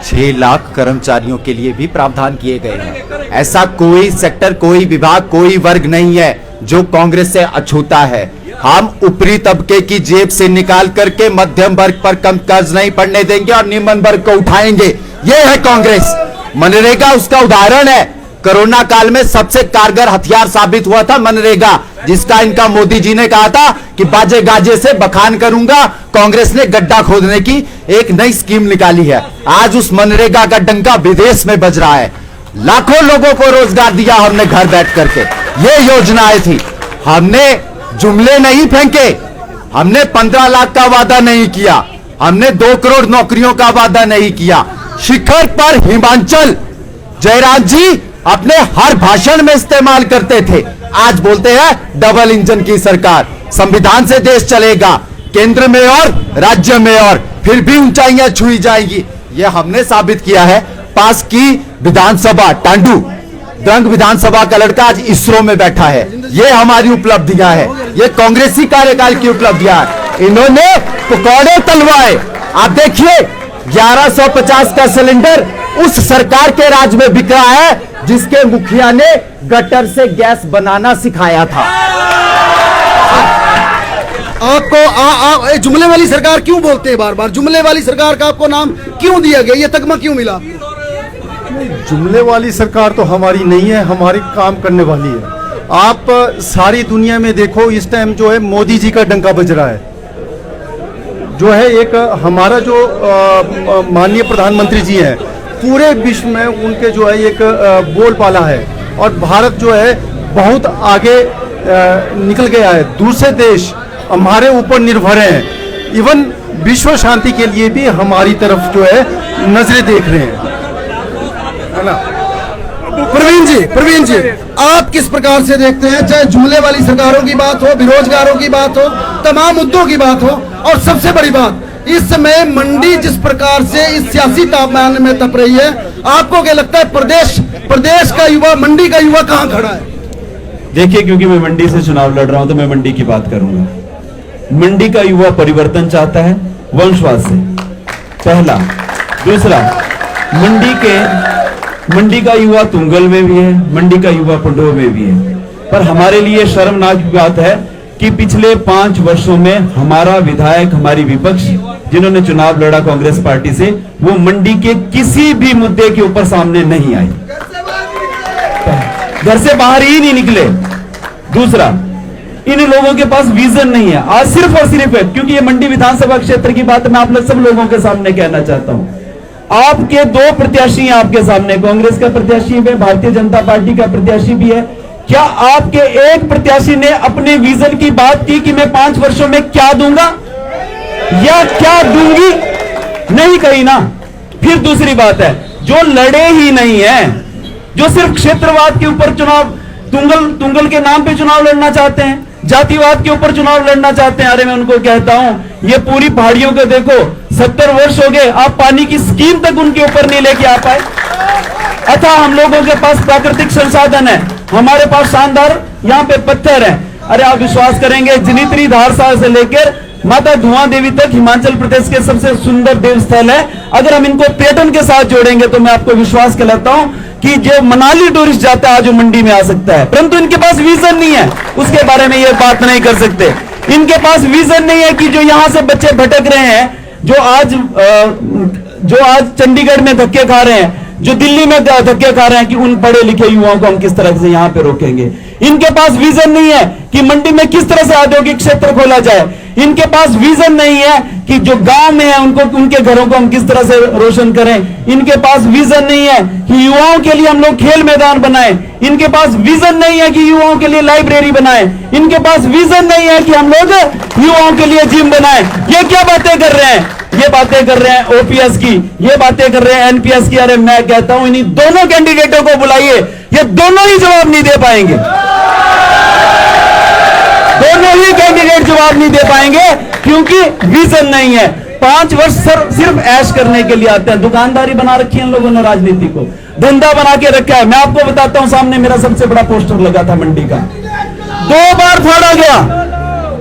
6 लाख कर्मचारियों के लिए भी प्रावधान किए गए हैं। ऐसा कोई सेक्टर, कोई विभाग, कोई वर्ग नहीं है जो कांग्रेस से अछूता है। हम ऊपरी तबके की जेब से निकाल करके मध्यम वर्ग पर कम कर्ज नहीं पड़ने देंगे और निम्न वर्ग को उठाएंगे। यह है कांग्रेस। मनरेगा उसका उदाहरण है। कोरोना काल में सबसे कारगर हथियार साबित हुआ था मनरेगा, जिसका इनका मोदी जी ने कहा था कि बाजे गाजे से बखान करूंगा। कांग्रेस ने गड्ढा खोदने की एक नई स्कीम निकाली है। आज उस मनरेगा का डंका विदेश में बज रहा है। लाखों लोगों को रोजगार दिया हमने घर बैठ करके। ये योजनाएं थी। हमने जुमले नहीं फेंके। हमने 15 लाख का वादा नहीं किया। हमने 2 करोड़ नौकरियों का वादा नहीं किया। शिखर पर हिमाचल जयराम जी अपने हर भाषण में इस्तेमाल करते थे। आज बोलते हैं डबल इंजन की सरकार, संविधान से देश चलेगा, केंद्र में और राज्य में और, फिर भी ऊंचाइयां छुई जाएंगी। यह हमने साबित किया है। पास की विधानसभा, टांडू द्रंग विधानसभा का लड़का आज इसरो में बैठा है। ये हमारी उपलब्धियां हैं। ये कांग्रेसी कार्यकाल की उपलब्धियां हैं। इन्होंने पकौड़े तलवाए। आप देखिए 1150 का सिलेंडर उस सरकार के राज में बिक रहा है जिसके मुखिया ने गटर से गैस बनाना सिखाया था। आपको जुमले वाली सरकार क्यों बोलते हैं बार बार? जुमले वाली सरकार का आपको नाम क्यों दिया गया? ये तगमा क्यों मिला? जुमले वाली सरकार तो हमारी नहीं है, हमारी काम करने वाली है। आप सारी दुनिया में देखो, इस टाइम जो है मोदी जी का डंका बज रहा है। जो है एक हमारा जो माननीय प्रधानमंत्री जी हैं, पूरे विश्व में उनके जो है एक बोलबाला है और भारत जो है बहुत आगे निकल गया है। दूसरे देश हमारे ऊपर निर्भर हैं। इवन विश्व शांति के लिए भी हमारी तरफ जो है नजरें देख रहे हैं, है ना? प्रवीण जी, आप किस प्रकार से देखते हैं, चाहे जुमले वाली सरकारों की बात हो, बेरोजगारों की बात हो, तमाम मुद्दों की बात हो, और सबसे बड़ी बात इस समय मंडी जिस प्रकार से इस सियासी तापमान में तप रही है, आपको क्या लगता है प्रदेश का युवा, मंडी का युवा कहां खड़ा है? देखिए, क्योंकि मैं मंडी से चुनाव लड़ रहा हूं तो मैं मंडी की बात करूंगा। मंडी का युवा परिवर्तन चाहता है, वंशवाद से, पहला। दूसरा, मंडी का युवा तुंगल में भी है, मंडी का युवा पंडोह में भी है। पर हमारे लिए शर्मनाक बात है कि पिछले 5 वर्षों में हमारा विधायक, हमारी विपक्ष जिन्होंने चुनाव लड़ा कांग्रेस पार्टी से, वो मंडी के किसी भी मुद्दे के ऊपर सामने नहीं आए, घर से बाहर ही नहीं निकले। दूसरा, इन लोगों के पास विजन नहीं है। आज सिर्फ और सिर्फ है, क्योंकि ये मंडी विधानसभा क्षेत्र की बात मैं आप लोग सब लोगों के सामने कहना चाहता हूं। आपके 2 प्रत्याशी हैं आपके सामने, कांग्रेस का प्रत्याशी है, भारतीय जनता पार्टी का प्रत्याशी भी है। क्या आपके एक प्रत्याशी ने अपने विजन की बात की कि मैं 5 वर्षों में क्या दूंगा या क्या दूंगी? नहीं कही ना। फिर दूसरी बात है, जो लड़े ही नहीं है, जो सिर्फ क्षेत्रवाद के ऊपर चुनाव, तुंगल के नाम पे चुनाव लड़ना चाहते हैं, जातिवाद के ऊपर चुनाव लड़ना चाहते हैं। अरे मैं उनको कहता हूं, ये पूरी पहाड़ियों को देखो, 70 वर्ष हो गए, आप पानी की स्कीम तक उनके ऊपर नहीं लेके आ पाए। अतः हम लोगों के पास प्राकृतिक संसाधन है, हमारे पास शानदार यहाँ पे पत्थर है। अरे आप विश्वास करेंगे, जिनित्री धारसार से लेकर माता धुआं देवी तक हिमाचल प्रदेश के सबसे सुंदर देव स्थल है। अगर हम इनको पर्यटन के साथ जोड़ेंगे तो मैं आपको विश्वास कराता हूं कि जो मनाली टूरिस्ट जाता है आज वो मंडी में आ सकता है। परंतु इनके पास विजन नहीं है, उसके बारे में ये बात नहीं कर सकते। इनके पास विजन नहीं है कि जो यहां से बच्चे भटक रहे हैं, जो आज चंडीगढ़ में धक्के खा रहे हैं, जो दिल्ली में धक्के खा रहे हैं, कि उन पढ़े लिखे युवाओं को हम किस तरह से यहां पे रोकेंगे। इनके पास विजन नहीं है कि मंडी में किस तरह से औद्योगिक क्षेत्र खोला जाए। इनके पास विजन नहीं है कि जो गांव में है उनको, उनके घरों को हम किस तरह से रोशन करें। इनके पास विजन नहीं है कि युवाओं के लिए हम लोग खेल मैदान बनाएं। इनके पास विजन नहीं है कि युवाओं के लिए लाइब्रेरी बनाएं। इनके पास विजन नहीं है कि हम लोग युवाओं के लिए जिम बनाएं। ये क्या बातें कर रहे हैं? ये बातें कर रहे हैं ओपीएस की, ये बातें कर रहे हैं एनपीएस की। अरे मैं कहता हूं, इन्हीं दोनों कैंडिडेटों को बुलाइए, ये दोनों ही जवाब नहीं दे पाएंगे। दोनों ही कैंडिडेट जवाब नहीं दे पाएंगे, क्योंकि विजन नहीं है। 5 वर्ष सिर्फ ऐश करने के लिए आते हैं। दुकानदारी बना रखी है इन लोगों ने, राजनीति को धंधा बना के रखा है। मैं आपको बताता हूं, सामने मेरा सबसे बड़ा पोस्टर लगा था मंडी का, 2 बार फाड़ा गया।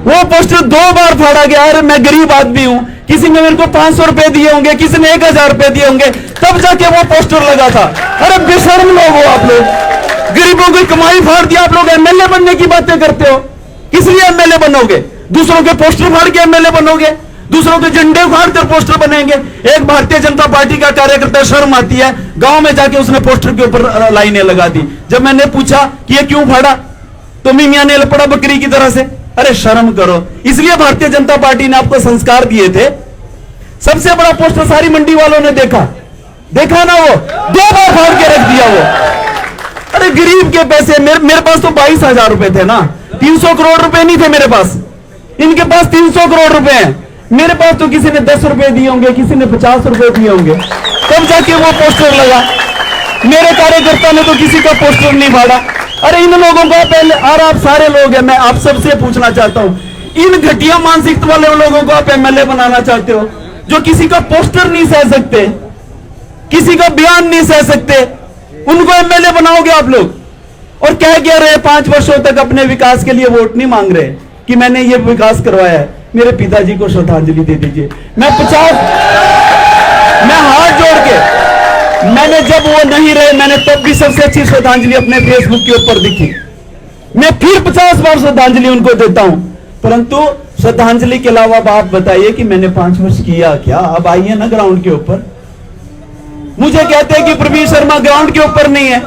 वो पोस्टर 2 बार फाड़ा गया। अरे मैं गरीब आदमी हूं, किसी ने मेरे को 500 रुपए दिए होंगे, किसी ने 1000 रुपए दिए होंगे, तब जाके वो पोस्टर लगा था। अरे बेशर्म लोग हो आप लोग, गरीबों की कमाई फाड़ दिया आप लोग, एमएलए बनने की बातें करते हो। किस लिए एमएलए बनोगे? दूसरों के पोस्टर फाड़ के एमएलए बनोगे, दूसरों के झंडे फाड़ कर पोस्टर बनेंगे। एक भारतीय जनता पार्टी का कार्यकर्ता, शर्म आती है, गांव में जाके उसने पोस्टर के ऊपर लाइनें लगा दी। जब मैंने पूछा कि ये क्यों फाड़ा, तो मियां ने लपड़ा बकरी की तरह से। अरे शर्म करो। इसलिए भारतीय जनता पार्टी ने आपको संस्कार दिए थे। सबसे बड़ा पोस्टर सारी मंडी वालों ने देखा ना, वो 2 बार फाड़ के रख दिया वो। अरे गरीब के पैसे, मेरे पास तो 22,000 रुपए थे ना, 300 करोड़ रुपए नहीं थे मेरे पास, इनके पास 300 करोड़ रुपए हैं। मेरे पास तो किसी ने 10 रुपए दिए होंगे, किसी ने 50 रुपए दिए होंगे, तब जाके वो पोस्टर लगा। मेरे कार्यकर्ता ने तो किसी का पोस्टर नहीं फाड़ा। अरे इन लोगों को पहले, और आप सारे लोग हैं, मैं आप सबसे पूछना चाहता हूं, इन घटिया मानसिकता वाले लोगों को आप एमएलए बनाना चाहते हो, जो किसी का पोस्टर नहीं सह सकते, किसी का बयान नहीं सह सकते, उनको एमएलए बनाओगे आप लोग? और कह क्या रहे 5 वर्षों तक अपने विकास के लिए वोट नहीं मांग रहे कि मैंने ये विकास करवाया है। मेरे पिताजी को श्रद्धांजलि दे दीजिए। मैं हाथ जोड़ के, मैंने जब वो नहीं रहे, मैंने तब भी सबसे अच्छी श्रद्धांजलि अपने फेसबुक के ऊपर दिखी। मैं फिर 50 बार श्रद्धांजलि उनको देता हूं, परंतु श्रद्धांजलि के अलावा अब आप बताइए कि मैंने 5 वर्ष किया क्या? अब आइए ना ग्राउंड के ऊपर। मुझे कहते हैं कि प्रवीण शर्मा ग्राउंड के ऊपर नहीं है।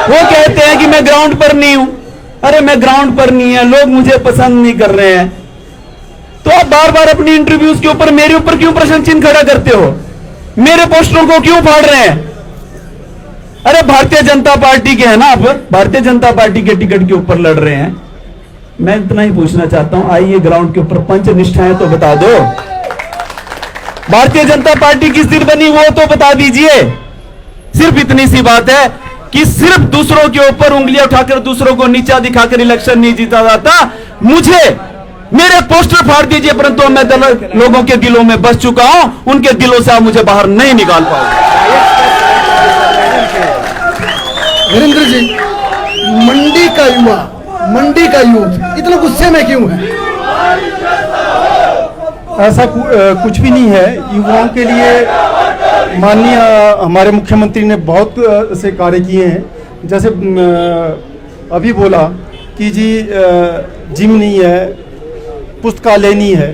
वो कहते हैं कि मैं ग्राउंड पर नहीं हूं। अरे मैं ग्राउंड पर नहीं है, लोग मुझे पसंद नहीं कर रहे हैं, तो आप बार बार अपनी इंटरव्यूज के ऊपर मेरे ऊपर क्यों प्रश्न चिन्ह खड़ा करते हो? मेरे पोस्टरों को क्यों फाड़ रहे हैं? अरे भारतीय जनता पार्टी के है ना, आप भारतीय जनता पार्टी के टिकट के ऊपर लड़ रहे हैं। मैं इतना ही पूछना चाहता हूं, आइए ग्राउंड के ऊपर पंच निष्ठाएं तो बता दो। भारतीय जनता पार्टी किस दिन बनी वो तो बता दीजिए। सिर्फ इतनी सी बात है कि सिर्फ दूसरों के ऊपर उंगलियां उठाकर दूसरों को नीचा दिखाकर इलेक्शन नहीं जीता जाता। मुझे मेरे पोस्टर फाड़ दीजिए, परंतु मैं लोगों के दिलों में बस चुका हूं, उनके दिलों से आप मुझे बाहर नहीं निकाल पाओगे। वीरेंद्र जी, मंडी का यूथ इतना गुस्से में क्यों है? ऐसा कुछ भी नहीं है। युवाओं के लिए माननीय हमारे मुख्यमंत्री ने बहुत से कार्य किए हैं। जैसे अभी बोला कि जी जिम नहीं है, पुस्तकालय नहीं है,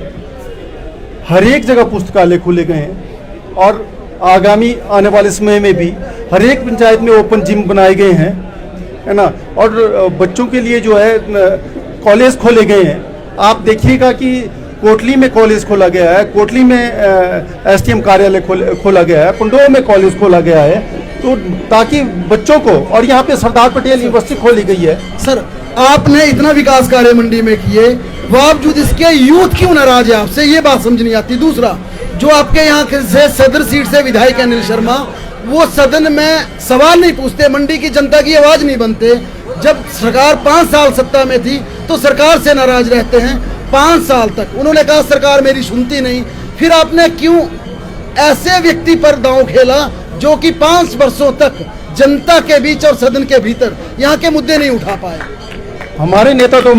हर एक जगह पुस्तकालय खुले गए हैं और आगामी आने वाले समय में भी हर एक पंचायत में ओपन जिम बनाए गए हैं, है ना। और बच्चों के लिए जो है कॉलेज खोले गए हैं। आप देखिएगा कि कोटली में कॉलेज खोला गया है, कोटली में एसटीएम कार्यालय खोला गया है, पंडोह में कॉलेज खोला गया है, तो ताकि बच्चों को, और यहाँ पे सरदार पटेल यूनिवर्सिटी खोली गई है। सर, आपने इतना विकास कार्य मंडी में किए, बावजूद इसके यूथ क्यों नाराज है आपसे? ये बात समझ नहीं आती। दूसरा, जो आपके यहाँ से सदर सीट से विधायक अनिल शर्मा, वो सदन में सवाल नहीं पूछते, मंडी की जनता की आवाज नहीं बनते। जब सरकार 5 साल सत्ता में थी तो सरकार से नाराज रहते हैं। 5 साल तक उन्होंने कहा सरकार मेरी सुनती नहीं। फिर आपने क्यों ऐसे व्यक्ति पर दांव खेला जो कि 5 वर्षों तक जनता के बीच और सदन के भीतर यहाँ के मुद्दे नहीं उठा पाए? हमारे नेता तो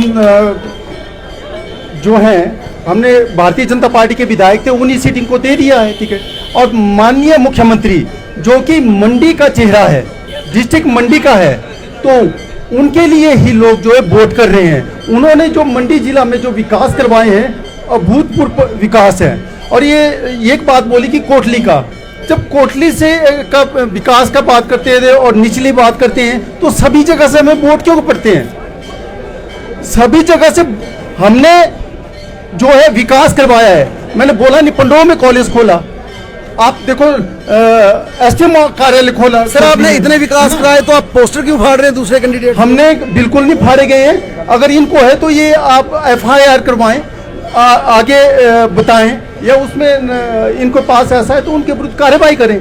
जो हैं, हमने भारतीय जनता पार्टी के विधायक थे, उन्हीं सीटिंग को दे दिया है टिकट। और माननीय मुख्यमंत्री जो कि मंडी का चेहरा है, डिस्ट्रिक्ट मंडी का है, तो उनके लिए ही लोग जो है वोट कर रहे हैं। उन्होंने जो मंडी जिला में जो विकास करवाए हैं, अभूतपूर्व विकास है। और ये एक बात बोली कि कोटली का, जब कोटली से का विकास का बात करते हैं और निचली बात करते हैं, तो सभी जगह से हमें वोट क्यों पड़ते हैं? सभी जगह से हमने जो है विकास करवाया है। मैंने बोला नहीं, पंडोह में कॉलेज खोला, आप देखो एसटीएम कार्यालय खोला। सर, आपने इतने विकास कराए तो आप पोस्टर क्यों फाड़ रहे हैं दूसरे कैंडिडेट? हमने बिल्कुल नहीं फाड़े गए हैं। अगर इनको है तो ये आप FIR करवाएं, आगे बताएं, या उसमें इनको पास ऐसा है तो उनके विरुद्ध कार्रवाई करें।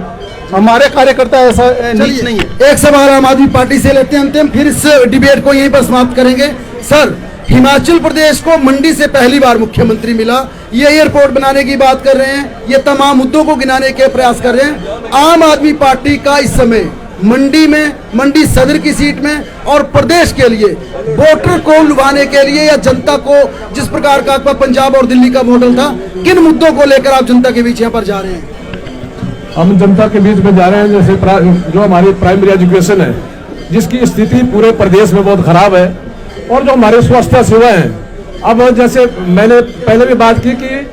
हमारे कार्यकर्ता ऐसा नीच नहीं है। एक सवाल आम आदमी पार्टी से लेते हैं अंतिम, फिर इस डिबेट को यहीं पर समाप्त करेंगे। सर, हिमाचल प्रदेश को मंडी से पहली बार मुख्यमंत्री मिला, ये एयरपोर्ट बनाने की बात कर रहे हैं, ये तमाम मुद्दों को गिनाने के प्रयास कर रहे हैं। आम आदमी पार्टी का इस समय मंडी में, मंडी सदर की सीट में और प्रदेश के लिए वोटर को लुभाने के लिए या जनता को, जिस प्रकार का आपका पंजाब और दिल्ली का मॉडल था, किन मुद्दों को लेकर आप जनता के बीच यहाँ पर जा रहे हैं? हम जनता के बीच में जा रहे हैं, जैसे जो हमारी प्राइमरी एजुकेशन है जिसकी स्थिति पूरे प्रदेश में बहुत खराब है, और जो हमारे स्वास्थ्य सेवा है, अब जैसे मैंने पहले भी बात की कि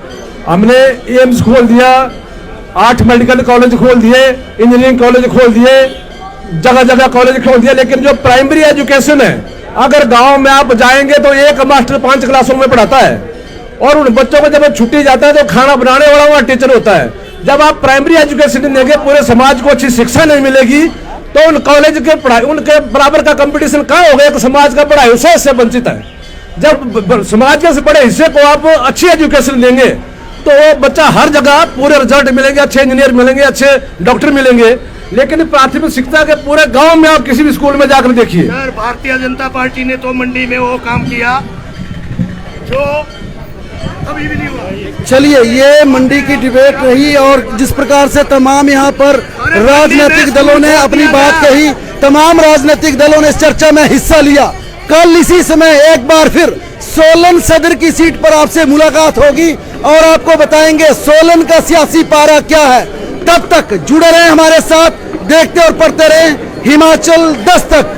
हमने एम्स खोल दिया, 8 मेडिकल कॉलेज खोल दिए, इंजीनियरिंग कॉलेज खोल दिए, जगह जगह कॉलेज खोल दिया, लेकिन जो प्राइमरी एजुकेशन है, अगर गांव में आप जाएंगे तो एक मास्टर 5 क्लासों में पढ़ाता है, और उन बच्चों को जब छुट्टी जाता है तो खाना बनाने वाला वहाँ टीचर होता है। जब आप प्राइमरी एजुकेशन नहीं देंगे, पूरे समाज को अच्छी शिक्षा नहीं मिलेगी, तो उन कॉलेज के पढ़ाई, उनके बराबर का कंपटीशन कहाँ होगा? एक समाज का पढ़ाई उसे इससे वंचित है। जब समाज के बड़े हिस्से को आप अच्छी एजुकेशन देंगे तो वो बच्चा हर जगह पूरे रिजल्ट मिलेंगे, अच्छे इंजीनियर मिलेंगे, अच्छे डॉक्टर मिलेंगे। लेकिन प्राथमिक शिक्षा के पूरे गांव में आप किसी भी स्कूल में जाकर देखिए। भारतीय जनता पार्टी ने तो मंडी में वो काम किया जो अभी भी नहीं हुआ। चलिए, ये मंडी की डिबेट रही और जिस प्रकार से तमाम यहाँ पर राजनीतिक दलों ने अपनी बात कही, तमाम राजनीतिक दलों ने इस चर्चा में हिस्सा लिया। कल इसी समय एक बार फिर सोलन सदर की सीट पर आपसे मुलाकात होगी और आपको बताएंगे सोलन का सियासी पारा क्या है। तब तक जुड़े रहें हमारे साथ, देखते और पढ़ते रहें हिमाचल दस्तक।